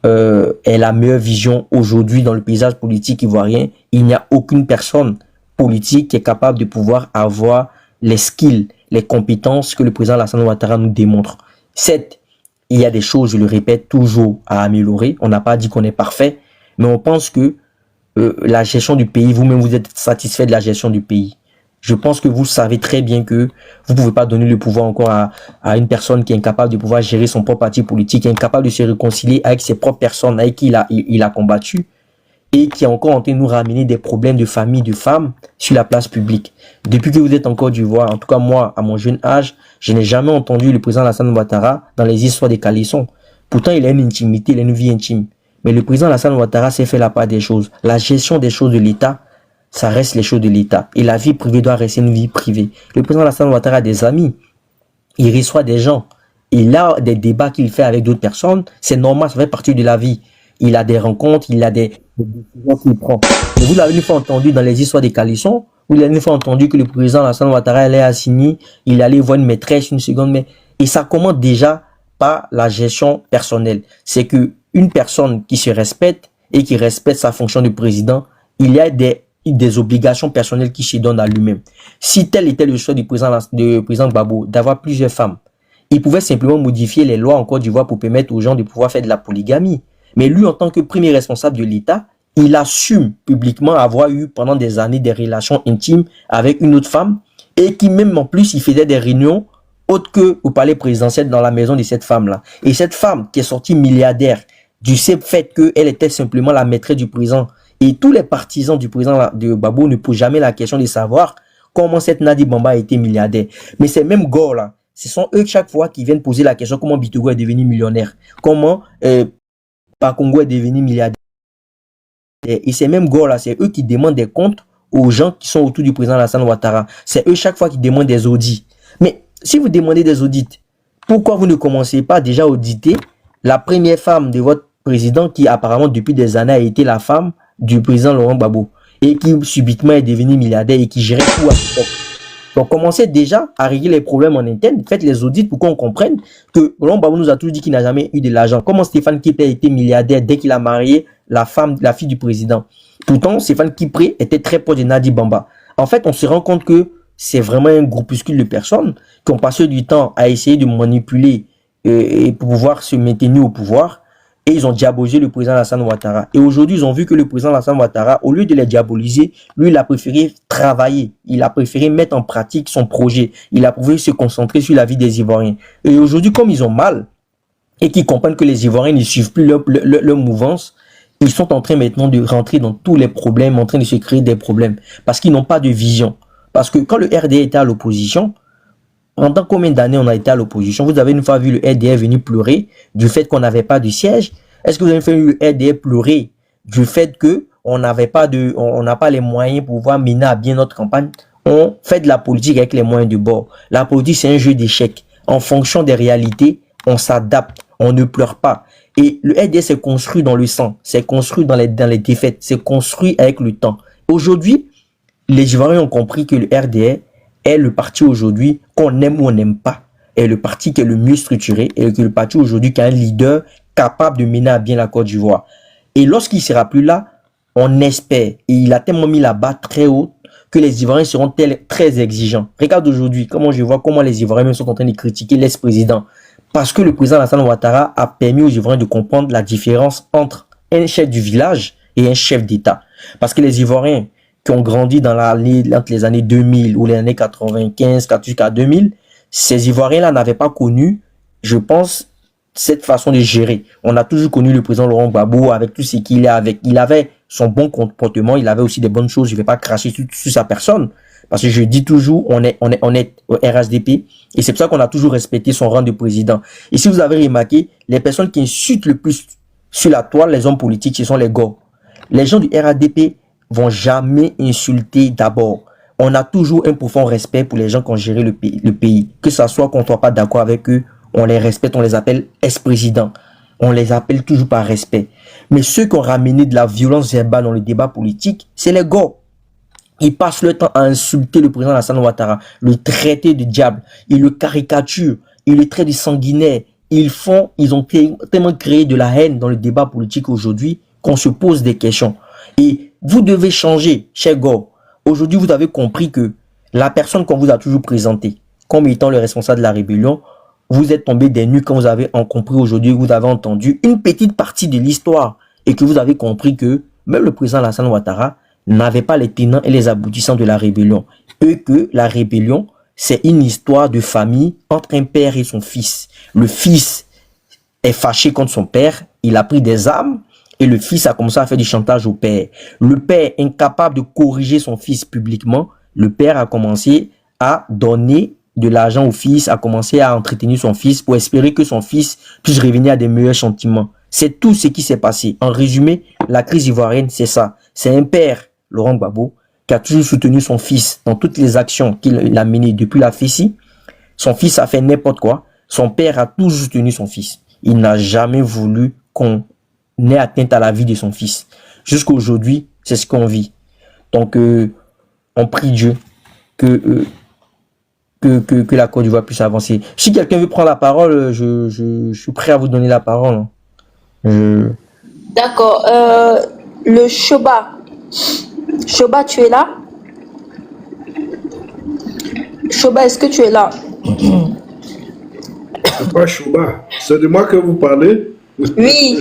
est la meilleure vision aujourd'hui dans le paysage politique ivoirien. Il n'y a aucune personne politique qui est capable de pouvoir avoir les skills, les compétences que le président Alassane Ouattara nous démontre. Certes, il y a des choses, je le répète, toujours à améliorer. On n'a pas dit qu'on est parfait, mais on pense que la gestion du pays, vous-même vous êtes satisfait de la gestion du pays. Je pense que vous savez très bien que vous ne pouvez pas donner le pouvoir encore à une personne qui est incapable de pouvoir gérer son propre parti politique, qui est incapable de se réconcilier avec ses propres personnes avec qui il a combattu et qui est encore en train de nous ramener des problèmes de famille, de femmes sur la place publique. Depuis que vous êtes en Côte d'Ivoire, en tout cas moi, à mon jeune âge, je n'ai jamais entendu le président Alassane Ouattara dans les histoires des calissons. Pourtant, il a une intimité, il a une vie intime. Mais le président Alassane Ouattara s'est fait la part des choses. La gestion des choses de l'État, ça reste les choses de l'État. Et la vie privée doit rester une vie privée. Le président Alassane Ouattara a des amis. Il reçoit des gens. Il a des débats qu'il fait avec d'autres personnes. C'est normal, ça fait partie de la vie. Il a des rencontres, il a des décisions qu'il prend. Mais vous l'avez une fois entendu dans les histoires des calissons, vous l'avez une fois entendu que le président Alassane Ouattara allait à Sini, il allait voir une maîtresse, une seconde, mais et ça commence déjà par la gestion personnelle. C'est que une personne qui se respecte et qui respecte sa fonction de président, il y a des obligations personnelles qui se donnent à lui-même. Si tel était le choix du président Gbagbo d'avoir plusieurs femmes, il pouvait simplement modifier les lois en Côte d'Ivoire pour permettre aux gens de pouvoir faire de la polygamie. Mais lui, en tant que premier responsable de l'État, il assume publiquement avoir eu pendant des années des relations intimes avec une autre femme et qui même en plus, il faisait des réunions autres que au palais présidentiel dans la maison de cette femme-là. Et cette femme qui est sortie milliardaire du simple fait qu'elle était simplement la maîtresse du président. Et tous les partisans du président de Gbagbo ne posent jamais la question de savoir comment cette Nadi Bamba a été milliardaire. Mais ces mêmes gars-là, ce sont eux chaque fois qui viennent poser la question comment Bitogo est devenu millionnaire, comment Pakongo est devenu milliardaire. Et ces mêmes gars-là, c'est eux qui demandent des comptes aux gens qui sont autour du président Alassane Ouattara. C'est eux chaque fois qui demandent des audits. Mais si vous demandez des audits, pourquoi vous ne commencez pas déjà à auditer la première femme de votre président qui apparemment depuis des années a été la femme du président Laurent Gbagbo et qui subitement est devenu milliardaire et qui gérait tout à l'époque. Donc commencez déjà à régler les problèmes en interne, faites les audits pour qu'on comprenne que Laurent Gbagbo nous a toujours dit qu'il n'a jamais eu de l'argent. Comment Stéphane Kipré a été milliardaire dès qu'il a marié la fille du président. Pourtant, Stéphane Kipré était très proche de Nadi Bamba. En fait, on se rend compte que c'est vraiment un groupuscule de personnes qui ont passé du temps à essayer de manipuler et pour pouvoir se maintenir au pouvoir. Et ils ont diabolisé le président Alassane Ouattara. Et aujourd'hui, ils ont vu que le président Alassane Ouattara, au lieu de les diaboliser, lui, il a préféré travailler. Il a préféré mettre en pratique son projet. Il a préféré se concentrer sur la vie des Ivoiriens. Et aujourd'hui, comme ils ont mal, et qu'ils comprennent que les Ivoiriens ne suivent plus leur mouvance, ils sont en train maintenant de rentrer dans tous les problèmes, en train de se créer des problèmes. Parce qu'ils n'ont pas de vision. Parce que quand le RDA était à l'opposition, pendant combien d'années on a été à l'opposition? Vous avez une fois vu le RDA venir pleurer du fait qu'on n'avait pas de siège? Est-ce que vous avez vu le RDA pleurer du fait que on n'a pas les moyens pour pouvoir mener à bien notre campagne? On fait de la politique avec les moyens de bord. La politique, c'est un jeu d'échecs. En fonction des réalités, on s'adapte. On ne pleure pas. Et le RDS s'est construit dans le sang, c'est construit dans les défaites, c'est construit avec le temps. Aujourd'hui, les Ivoiriens ont compris que le RDS est le parti aujourd'hui qu'on aime ou on n'aime pas, est le parti qui est le mieux structuré et que le parti aujourd'hui qui a un leader capable de mener à bien la Côte d'Ivoire. Et lorsqu'il ne sera plus là, on espère, et il a tellement mis la barre très haute, que les Ivoiriens seront très exigeants. Regarde aujourd'hui comment les Ivoiriens sont en train de critiquer l'ex-président. Parce que le président Alassane Ouattara a permis aux Ivoiriens de comprendre la différence entre un chef du village et un chef d'État. Parce que les Ivoiriens qui ont grandi entre les années 2000 ou les années 95, jusqu'à 2000, ces Ivoiriens-là n'avaient pas connu, je pense, cette façon de gérer. On a toujours connu le président Laurent Gbagbo avec tout ce qu'il a avec. Il avait son bon comportement, il avait aussi des bonnes choses. Je ne vais pas cracher sur sa personne. Parce que je dis toujours, on est au RHDP. Et c'est pour ça qu'on a toujours respecté son rang de président. Et si vous avez remarqué, les personnes qui insultent le plus sur la toile, les hommes politiques, ce sont les gars. Les gens du RHDP vont jamais insulter d'abord. On a toujours un profond respect pour les gens qui ont géré le pays. Que ce soit qu'on ne soit pas d'accord avec eux, on les respecte, on les appelle ex-présidents. On les appelle toujours par respect. Mais ceux qui ont ramené de la violence verbale dans le débat politique, c'est les gars. Ils passent le temps à insulter le président Alassane Ouattara, le traiter de diable, ils le caricaturent, ils le traitent de sanguinaire. Ils ont tellement créé de la haine dans le débat politique aujourd'hui qu'on se pose des questions. Et vous devez changer, cher gars. Aujourd'hui, vous avez compris que la personne qu'on vous a toujours présentée comme étant le responsable de la rébellion, vous êtes tombé des nues quand vous avez compris aujourd'hui, vous avez entendu une petite partie de l'histoire et que vous avez compris que même le président Alassane Ouattara n'avait pas les tenants et les aboutissants de la rébellion. Et que la rébellion, c'est une histoire de famille entre un père et son fils. Le fils est fâché contre son père, il a pris des armes et le fils a commencé à faire du chantage au père. Le père, incapable de corriger son fils publiquement, le père a commencé à donner de l'argent au fils, a commencé à entretenir son fils pour espérer que son fils puisse revenir à des meilleurs sentiments. C'est tout ce qui s'est passé. En résumé, la crise ivoirienne, c'est ça. C'est un père, Laurent Gbagbo, qui a toujours soutenu son fils dans toutes les actions qu'il a menées depuis la FECI. Son fils a fait n'importe quoi. Son père a toujours soutenu son fils. Il n'a jamais voulu qu'on ait atteinte à la vie de son fils. Jusqu'à aujourd'hui, c'est ce qu'on vit. Donc, on prie Dieu que la Côte d'Ivoire puisse avancer. Si quelqu'un veut prendre la parole, je suis prêt à vous donner la parole. D'accord. Le Shoba. Shoba, tu es là? Shoba, est-ce que tu es là? C'est pas Chouba, c'est de moi que vous parlez? Oui.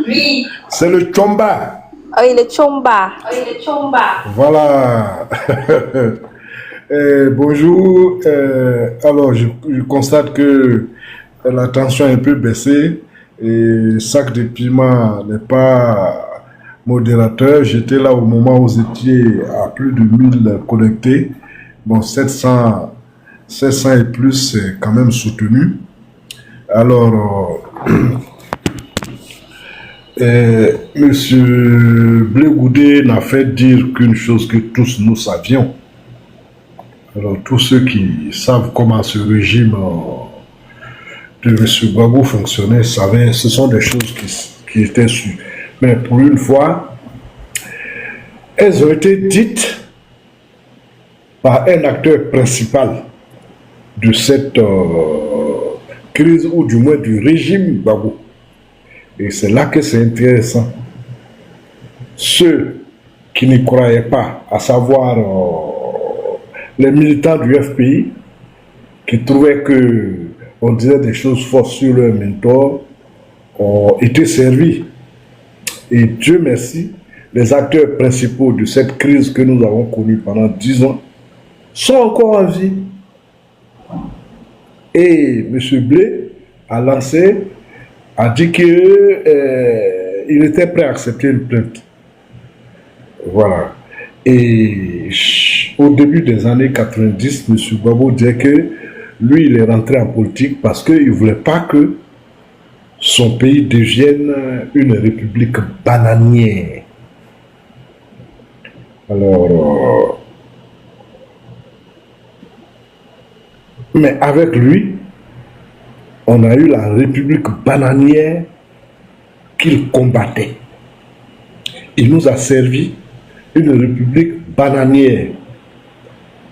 Oui. C'est le Chomba. Ah oui, le Chomba. Voilà. Bonjour. Alors, je constate que la tension est un peu baissée et Sac de Piment n'est pas modérateur. J'étais là au moment où vous étiez à plus de 1000 connectés. Bon, 700 et plus, c'est quand même soutenu. Alors, Monsieur Blé Goudé n'a fait dire qu'une chose que tous nous savions. Alors, tous ceux qui savent comment ce régime de M. Gbagbo fonctionnait savaient, ce sont des choses qui étaient sûres. Mais pour une fois, elles ont été dites par un acteur principal de cette crise, ou du moins du régime Gbagbo. Et c'est là que c'est intéressant. Ceux qui n'y croyaient pas, à savoir les militants du FPI, qui trouvaient que on disait des choses fortes sur leur mentor, ont été servis. Et Dieu merci, les acteurs principaux de cette crise que nous avons connue pendant 10 ans sont encore en vie. Et M. Blé a dit qu'il était prêt à accepter une plainte. Voilà. Et au début des années 90, M. Gbagbo disait que lui, il est rentré en politique parce qu'il ne voulait pas que son pays devienne une république bananière. Alors, mais avec lui, on a eu la république bananière qu'il combattait. Il nous a servi une république bananière.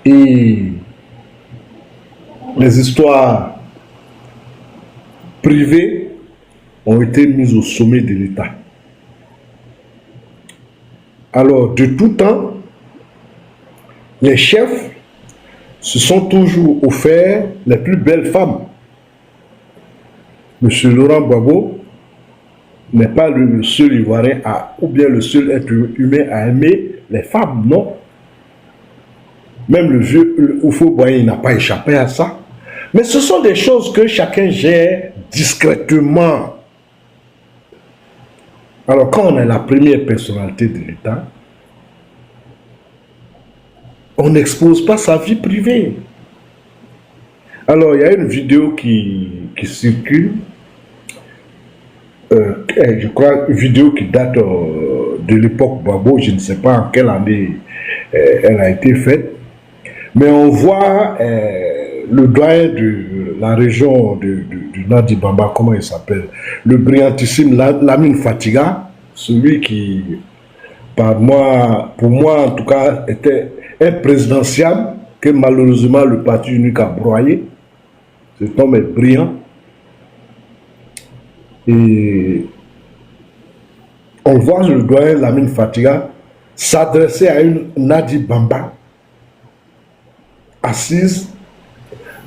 Et les histoires privées ont été mises au sommet de l'État. Alors, de tout temps, les chefs se sont toujours offerts les plus belles femmes. Monsieur Laurent Gbagbo n'est pas le seul Ivoirien ou bien le seul être humain à aimer les femmes, non. Même le vieux Houphouët-Boigny n'a pas échappé à ça. Mais ce sont des choses que chacun gère discrètement. Alors, quand on est la première personnalité de l'État, on n'expose pas sa vie privée. Alors, il y a une vidéo qui circule, je crois une vidéo qui date de l'époque Gbagbo, je ne sais pas en quelle année elle a été faite, mais on voit le doyen de la région du Nadi Bamba, comment il s'appelle, le brillantissime Lamine Fatiga, celui qui, pour moi en tout cas, était un présidentiable que malheureusement le parti unique a broyé. Cet homme est brillant. Et on voit le doyen Lamine Fatiga s'adresser à une Nadi Bamba assise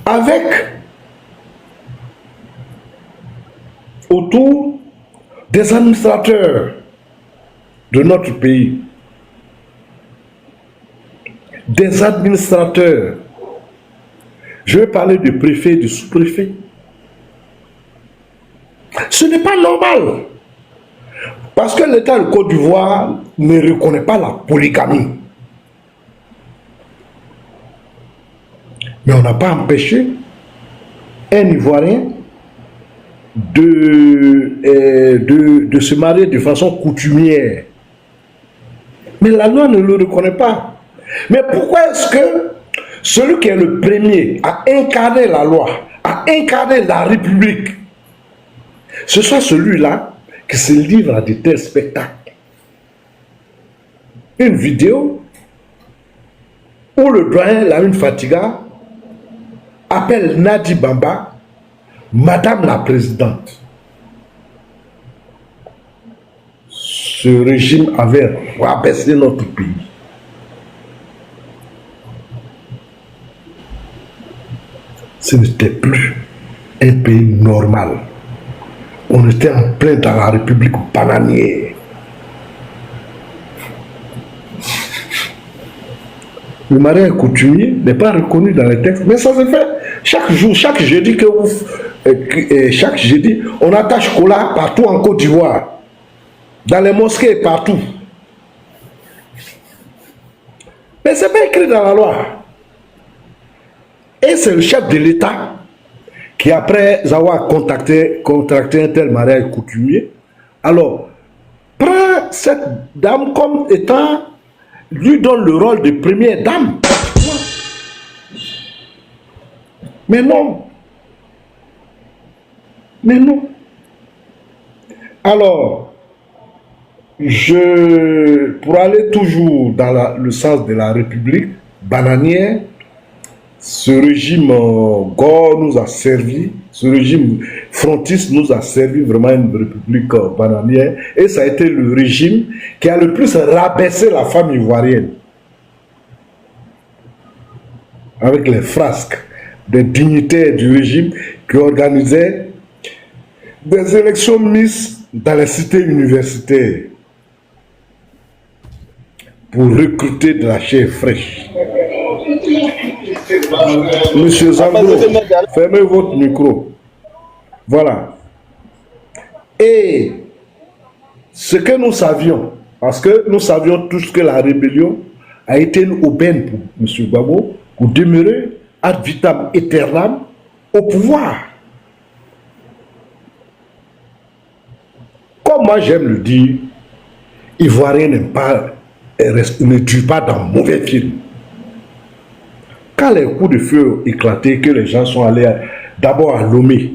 avec autour des administrateurs de notre pays, des administrateurs. Je vais parler du préfet et du sous-préfet. Ce n'est pas normal. Parce que l'État de Côte d'Ivoire ne reconnaît pas la polygamie. Mais on n'a pas empêché un Ivoirien de se marier de façon coutumière. Mais la loi ne le reconnaît pas. Mais pourquoi est-ce que celui qui est le premier à incarner la loi, à incarner la République, ce soit celui-là qui se livre à de tels spectacles? Une vidéo où le doyen Lamine Fatiga appelle Nadi Bamba Madame la Présidente. Ce régime avait rabaissé notre pays. Ce n'était plus un pays normal. On était en plein dans la République bananière. Le mariage coutumier n'est pas reconnu dans les textes, mais ça se fait chaque jour, chaque jeudi, chaque jeudi, on attache cola partout en Côte d'Ivoire, dans les mosquées, partout. Mais ce n'est pas écrit dans la loi. Et c'est le chef de l'État qui, après avoir contracté un tel mariage coutumier, alors prend cette dame comme étant, lui donne le rôle de première dame. Mais non. Mais non. Alors, pour aller toujours dans le sens de la République bananière, ce régime Gore nous a servi, ce régime frontiste nous a servi vraiment une république bananière, et ça a été le régime qui a le plus rabaissé la femme ivoirienne avec les frasques des dignitaires du régime qui organisaient des élections Miss dans les cités universitaires pour recruter de la chair fraîche. Monsieur Zambro, fermez votre micro. Voilà. Et ce que nous savions, parce que nous savions tous que la rébellion a été une aubaine pour M. Gbagbo pour demeurer ad vitam aeternam au pouvoir. Comme moi j'aime le dire, Ivoirien ne tue pas dans mauvais film. Quand les coups de feu ont éclaté, que les gens sont allés d'abord à Lomé,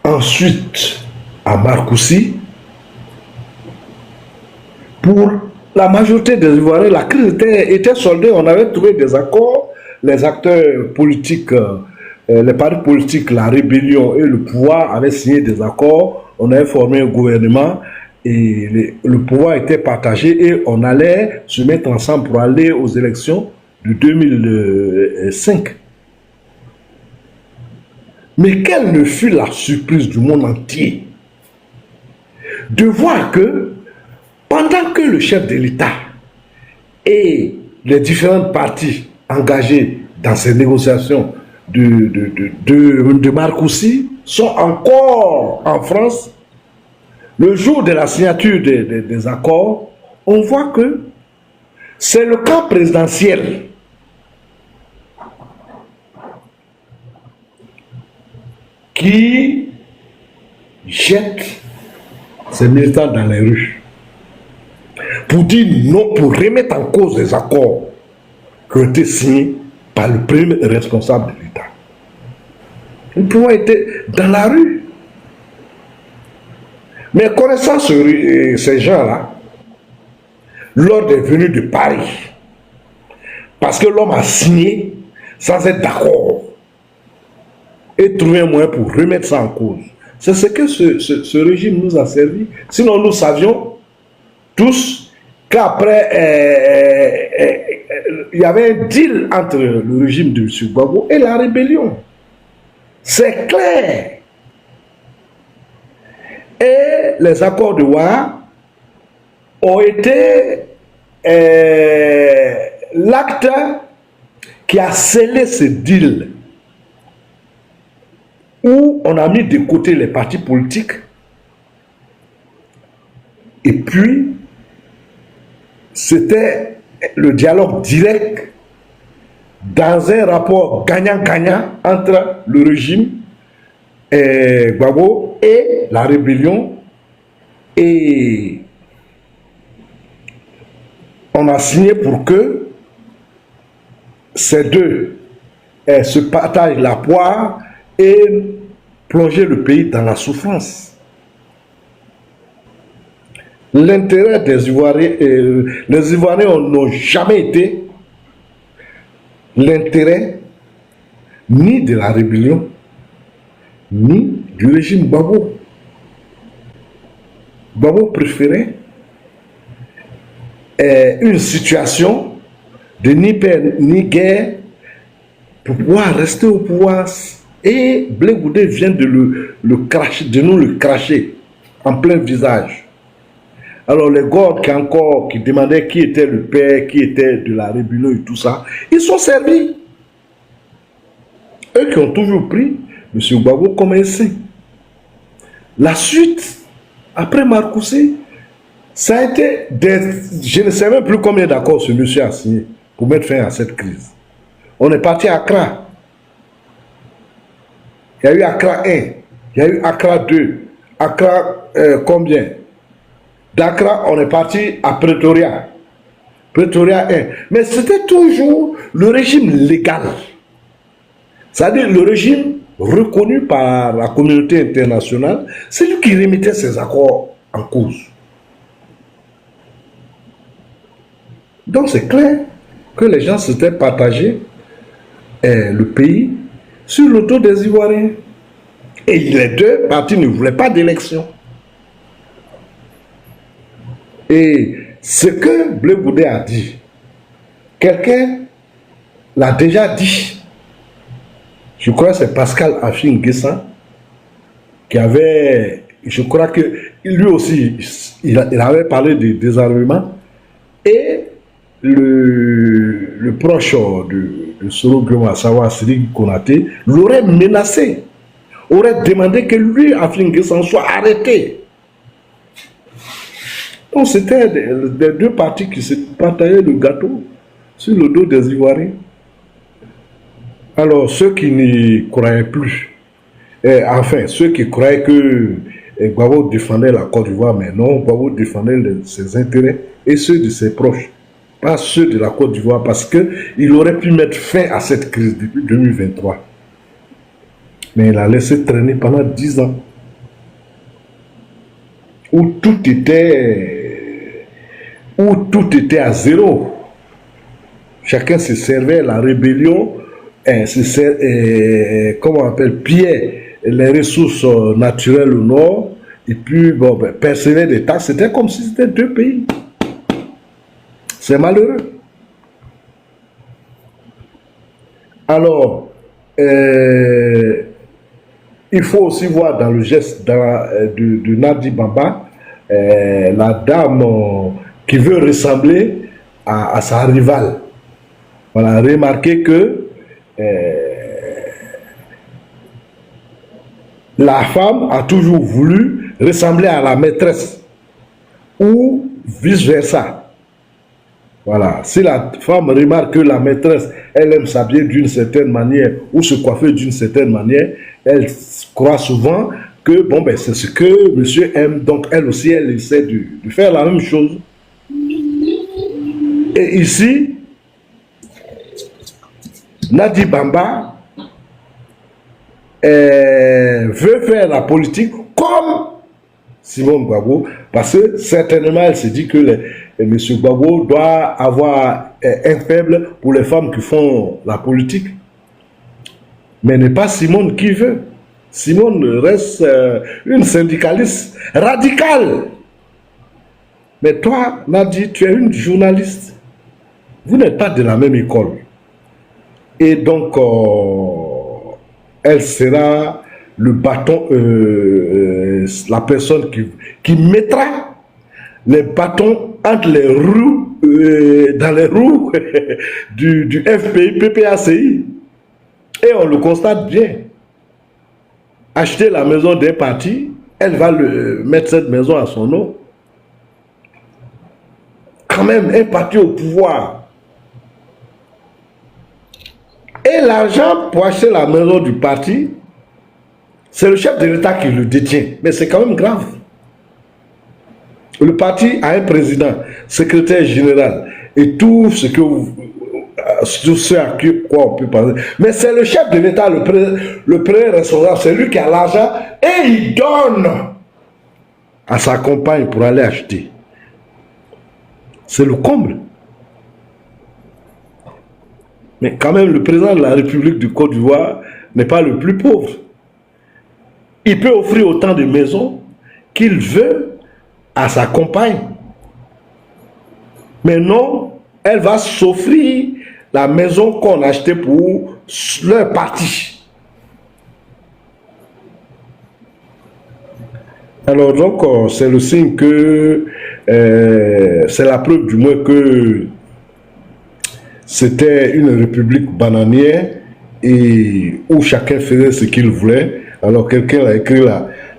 ensuite à Marcoussis, Pour la majorité des Ivoiriens, la crise était soldée. On avait trouvé des accords. Les acteurs politiques, les partis politiques, la rébellion et le pouvoir avaient signé des accords. On avait formé un gouvernement et le pouvoir était partagé et on allait se mettre ensemble pour aller aux élections de 2005. Mais quelle ne fut la surprise du monde entier de voir que pendant que le chef de l'État et les différentes parties engagées dans ces négociations de Marcoussis sont encore en France, le jour de la signature des accords, on voit que c'est le camp présidentiel qui jette ses militants dans les rues pour dire non, pour remettre en cause les accords qui ont été signés par le premier responsable de l'État. Le pouvoir était dans la rue. Mais connaissant ces gens-là, l'ordre est venu de Paris. Parce que l'homme a signé sans être d'accord et trouvé un moyen pour remettre ça en cause. C'est ce que ce régime nous a servi. Sinon, nous savions tous qu'après, il y avait un deal entre le régime de M. Gbagbo et la rébellion. C'est clair. Et les accords de Ouaha ont été l'acte qui a scellé ce deal où on a mis de côté les partis politiques et puis c'était le dialogue direct dans un rapport gagnant-gagnant entre le régime Gbagbo et la rébellion, et on a signé pour que ces deux se partagent la poire et plonger le pays dans la souffrance. L'intérêt des Ivoiriens, les Ivoiriens n'ont jamais été l'intérêt ni de la rébellion, ni du régime Gbagbo. Gbagbo préférait une situation de ni paix ni guerre pour pouvoir rester au pouvoir. Et Blé Goudé vient de nous le cracher en plein visage. Alors les Gordes qui demandaient qui était le père, qui était de la rébellion et tout ça, ils sont servis. Eux qui ont toujours pris M. Gbagbo comme un saint. La suite, après Marcoussis, ça a été je ne sais même plus combien d'accords ce monsieur a signé pour mettre fin à cette crise. On est parti à Accra. Il y a eu Accra 1, il y a eu Accra 2, Accra combien? D'Accra, on est parti à Pretoria. Pretoria 1. Mais c'était toujours le régime légal. C'est-à-dire le régime reconnu par la communauté internationale, c'est lui qui remettait ces accords en cause. Donc c'est clair que les gens s'étaient partagés le pays sur le dos des Ivoiriens. Et les deux partis ne voulaient pas d'élection. Et ce que Blé Goudé a dit, quelqu'un l'a déjà dit. Je crois que c'est Pascal Afin Guessan qui avait, je crois que lui aussi, il avait parlé de désarmement. Et le proche de Soro Guema, à savoir Sidi Konaté, l'aurait menacé, aurait demandé que lui, Afin Guessan, soit arrêté. Donc c'était les deux partis qui se partageaient le gâteau sur le dos des Ivoiriens. Alors ceux qui n'y croyaient plus, enfin ceux qui croyaient que Gbagbo défendait la Côte d'Ivoire, mais non, Gbagbo défendait ses intérêts et ceux de ses proches, pas ceux de la Côte d'Ivoire, parce qu'il aurait pu mettre fin à cette crise depuis 2023. Mais il a laissé traîner pendant 10 ans, où tout était où tout était à zéro. Chacun se servait, la rébellion, comment on appelle, pillait les ressources naturelles au nord, et puis bon, percevait des taxes. C'était comme si c'était deux pays. C'est malheureux. Alors, il faut aussi voir dans le geste de Nadi Bamba, la dame qui veut ressembler à sa rivale. Voilà, remarquez que la femme a toujours voulu ressembler à la maîtresse ou vice-versa. Voilà, si la femme remarque que la maîtresse, elle aime s'habiller d'une certaine manière ou se coiffer d'une certaine manière, elle croit souvent que bon, ben, c'est ce que monsieur aime, donc elle aussi, elle essaie de faire la même chose. Et ici, Nadi Bamba veut faire la politique comme Simone Gbagbo, parce que certainement elle se dit que M. Gbagbo doit avoir un faible pour les femmes qui font la politique. Mais n'est pas Simone qui veut. Simone reste une syndicaliste radicale. Mais toi, Nadi, tu es une journaliste. Vous n'êtes pas de la même école. Et donc, elle sera le bâton, la personne qui mettra les bâtons entre les roues, dans les roues du FPI, PPACI. Et on le constate bien. Acheter la maison d'un parti, elle va mettre cette maison à son nom. Quand même, un parti au pouvoir. Et l'argent pour acheter la maison du parti, c'est le chef de l'État qui le détient. Mais c'est quand même grave. Le parti a un président, secrétaire général, et tout ce que tout ce à quoi on peut parler. Mais c'est le chef de l'État, le premier responsable, c'est lui qui a l'argent et il donne à sa compagne pour aller acheter. C'est le comble. Mais quand même, le président de la République du Côte d'Ivoire n'est pas le plus pauvre. Il peut offrir autant de maisons qu'il veut à sa compagne. Mais non, elle va s'offrir la maison qu'on a achetée pour leur parti. Alors donc, c'est le signe que c'est la preuve du moins que c'était une république bananière et où chacun faisait ce qu'il voulait. Alors quelqu'un a écrit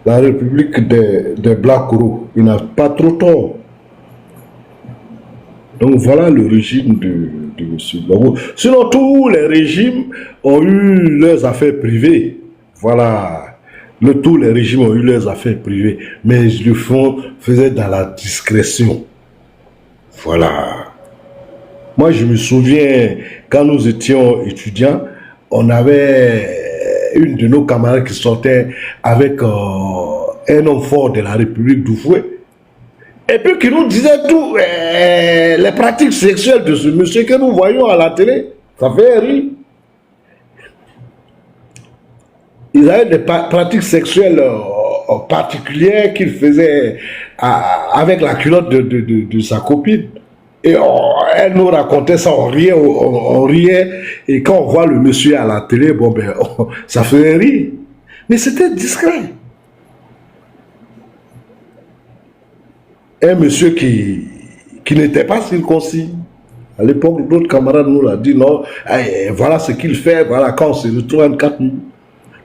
la république des Black Roux. Il n'a pas trop tort. Donc voilà le régime de M. Gbagbo. Sinon, tous les régimes ont eu leurs affaires privées. Voilà. Tous les régimes ont eu leurs affaires privées. Mais le fond faisait dans la discrétion. Voilà. Moi, je me souviens, quand nous étions étudiants, on avait une de nos camarades qui sortait avec un homme fort de la République d'Oufoué. Et puis qui nous disait tout, les pratiques sexuelles de ce monsieur que nous voyons à la télé. Ça fait rire. Ils avaient des pratiques sexuelles particulières qu'il faisait avec la culotte de sa copine. Et elle nous racontait ça, on riait, et quand on voit le monsieur à la télé, bon ben, ça faisait rire. Mais c'était discret. Un monsieur qui n'était pas circoncis. À l'époque, d'autres camarades nous l'ont dit, non, voilà ce qu'il fait, voilà quand on se retrouve en 4 minutes.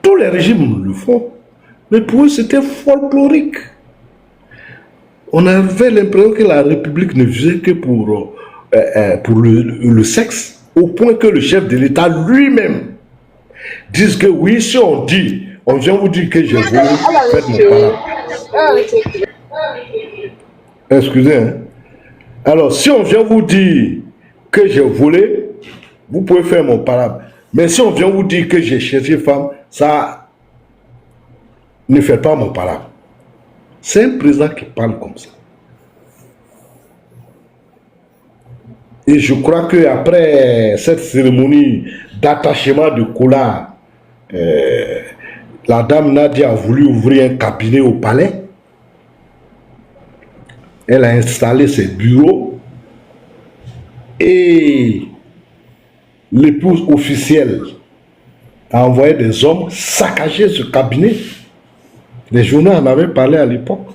Tous les régimes le font. Mais pour eux, c'était folklorique. On avait l'impression que la République ne faisait que pour le sexe, au point que le chef de l'État lui-même dise que oui, si on dit, on vient vous dire que je veux, faites mon parole. Excusez, hein. Alors, si on vient vous dire que j'ai volé, vous pouvez faire mon parable. Mais si on vient vous dire que j'ai cherché femme, ça ne fait pas mon parable. C'est un président qui parle comme ça. Et je crois qu'après cette cérémonie d'attachement de Kola, la dame Nadia a voulu ouvrir un cabinet au palais. Elle a installé ses bureaux et l'épouse officielle a envoyé des hommes saccager ce cabinet. Les journaux en avaient parlé à l'époque.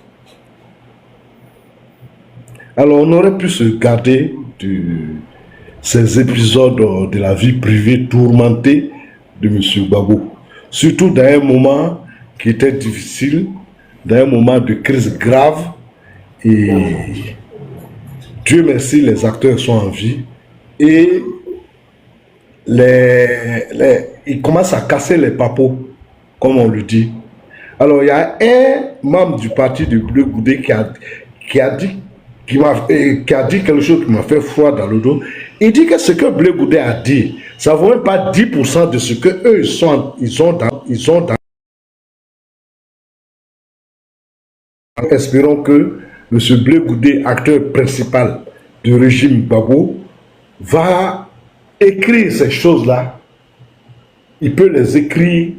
Alors on aurait pu se garder de ces épisodes de la vie privée tourmentée de M. Gbagbo. Surtout dans un moment qui était difficile, dans un moment de crise grave. Et Dieu merci, les acteurs sont en vie. Et ils commencent à casser les papos, comme on le dit. Alors il y a un membre du parti de Bleu Goudé qui a dit quelque chose qui m'a fait froid dans le dos. Il dit que ce que Bleu Goudé a dit, ça ne vaut même pas 10% de ce que eux ils ont dans. Espérons que M. Bleu Goudé, acteur principal du régime Gbagbo, va écrire ces choses-là. Il peut les écrire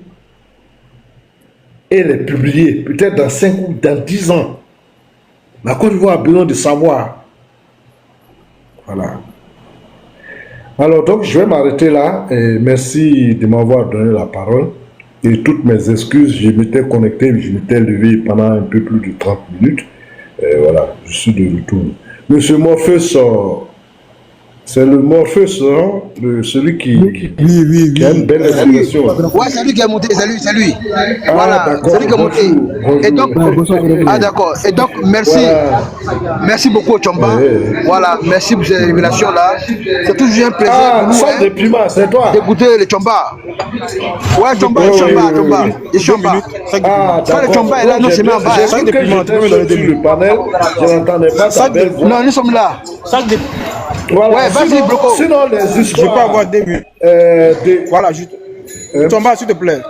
et les publier, peut-être dans 5 ou dans 10 ans. La Côte d'Ivoire a besoin de savoir. Voilà. Alors, donc, je vais m'arrêter là. Et merci de m'avoir donné la parole. Et toutes mes excuses, je m'étais connecté, je m'étais levé pendant un peu plus de 30 minutes. Et voilà, je suis de retour. Monsieur Morpheus, c'est le Morpheus, celui qui a une belle expression. Ouais, c'est lui qui a monté, c'est lui. Ah, Voilà, c'est lui qui a monté. Et donc, ah d'accord. Et donc, merci. Voilà. Merci beaucoup, Chomba. Voilà, merci pour ces révélations-là. C'est toujours un plaisir pour nous. Sans des piments, c'est toi. D'écouter les Chomba. Ouais, Chomba. Et Chomba. Quand le Chomba est là, nous sommes en bas. J'ai vu que j'étais sur le panel, je n'entendais pas ta belle voix. Non, nous sommes là. Voilà. Ouais, vas-y, Bloco. Sinon, les histoires... Je peux avoir 2 minutes. Voilà, juste. Chomba, s'il te plaît.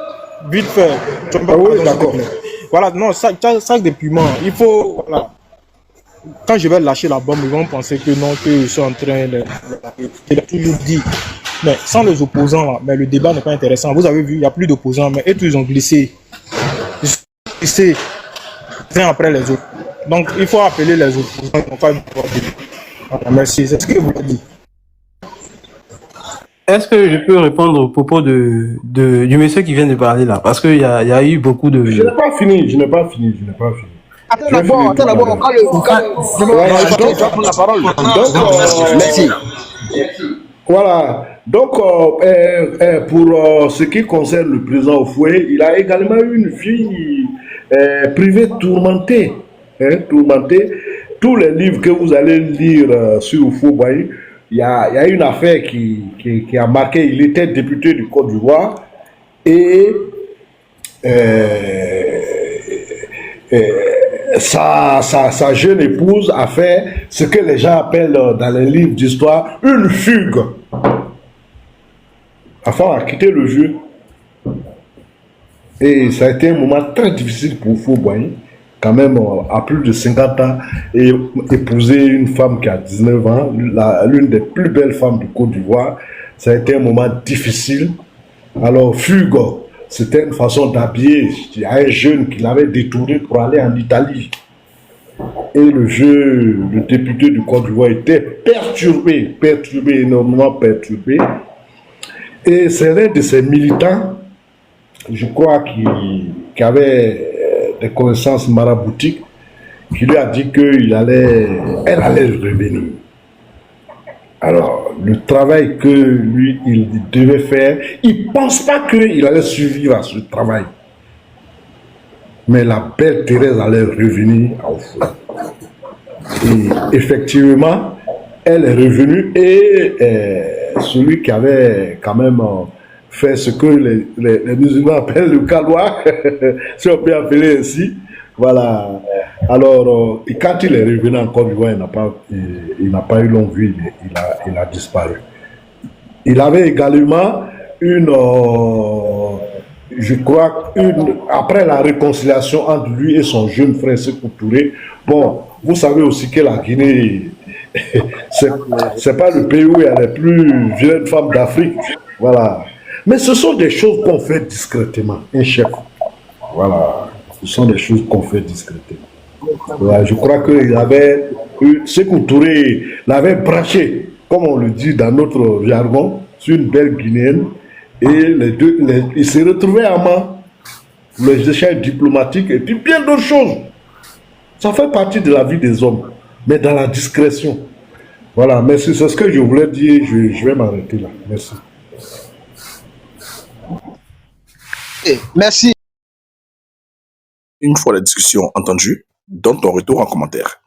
Vite fait. Chomba, oui, pardon, d'accord. s'il te plaît. Voilà, non, sac de piment. Il faut. Voilà. Quand je vais lâcher la bombe, ils vont penser que non, que je suis en train de. Je l'ai toujours dit. Mais sans les opposants, là, mais le débat n'est pas intéressant. Vous avez vu, il n'y a plus d'opposants, mais eux tous, ils ont glissé. Ils ont glissé les uns après les autres. Donc, il faut appeler les opposants. Ils n'ont pas eu de débat. Voilà, merci, c'est ce que vous avez dit. Est-ce que je peux répondre au propos du monsieur qui vient de parler là? Parce qu'il y a eu beaucoup de... Je n'ai pas fini. Attends d'abord, quand la parole. Donc, Merci. Voilà. Donc, pour ce qui concerne le président Oufoué, il a également eu une vie privée tourmentée. Tourmentée. Tous les livres que vous allez lire sur Oufoué, il y a une affaire qui a marqué. Il était député du Côte d'Ivoire et sa jeune épouse a fait ce que les gens appellent dans les livres d'histoire une fugue. Afin a quitté le jeu. Et ça a été un moment très difficile pour Fouboy, quand même à plus de 50 ans, et épouser une femme qui a 19 ans, l'une des plus belles femmes du Côte d'Ivoire. Ça a été un moment difficile. Alors, fugue, c'était une façon d'habiller. Il y a un jeune qui l'avait détourné pour aller en Italie. Et le député du Côte d'Ivoire était perturbé, énormément perturbé. Et c'est l'un de ces militants, je crois, qui avait des connaissances maraboutiques, qui lui a dit qu'elle allait revenir. Alors, le travail que lui, il devait faire, il ne pense pas qu'il allait survivre à ce travail. Mais la belle Thérèse allait revenir à Oufoué. Et effectivement, elle est revenue et celui qui avait quand même fait ce que les musulmans appellent le calois, si on peut appeler ainsi, voilà. Alors, et quand il est revenu en Côte d'Ivoire, il n'a pas eu longue vie, il a disparu. Il avait également je crois, après la réconciliation entre lui et son jeune frère Sékou Touré. Bon, vous savez aussi que la Guinée c'est pas le pays où il y a les plus violentes femmes d'Afrique. Voilà. Mais ce sont des choses qu'on fait discrètement, un chef. Voilà. Ce sont des choses qu'on fait discrètement. Voilà. Je crois qu'il avait, Sékou Touré l'avait branché, comme on le dit dans notre jargon, sur une belle Guinéenne. Et ils se retrouvaient à main, les échanges diplomatiques et puis bien d'autres choses. Ça fait partie de la vie des hommes, mais dans la discrétion. Voilà, merci. C'est ce que je voulais dire. Je vais m'arrêter là. Merci. Merci. Une fois la discussion entendue, donne ton retour en commentaire.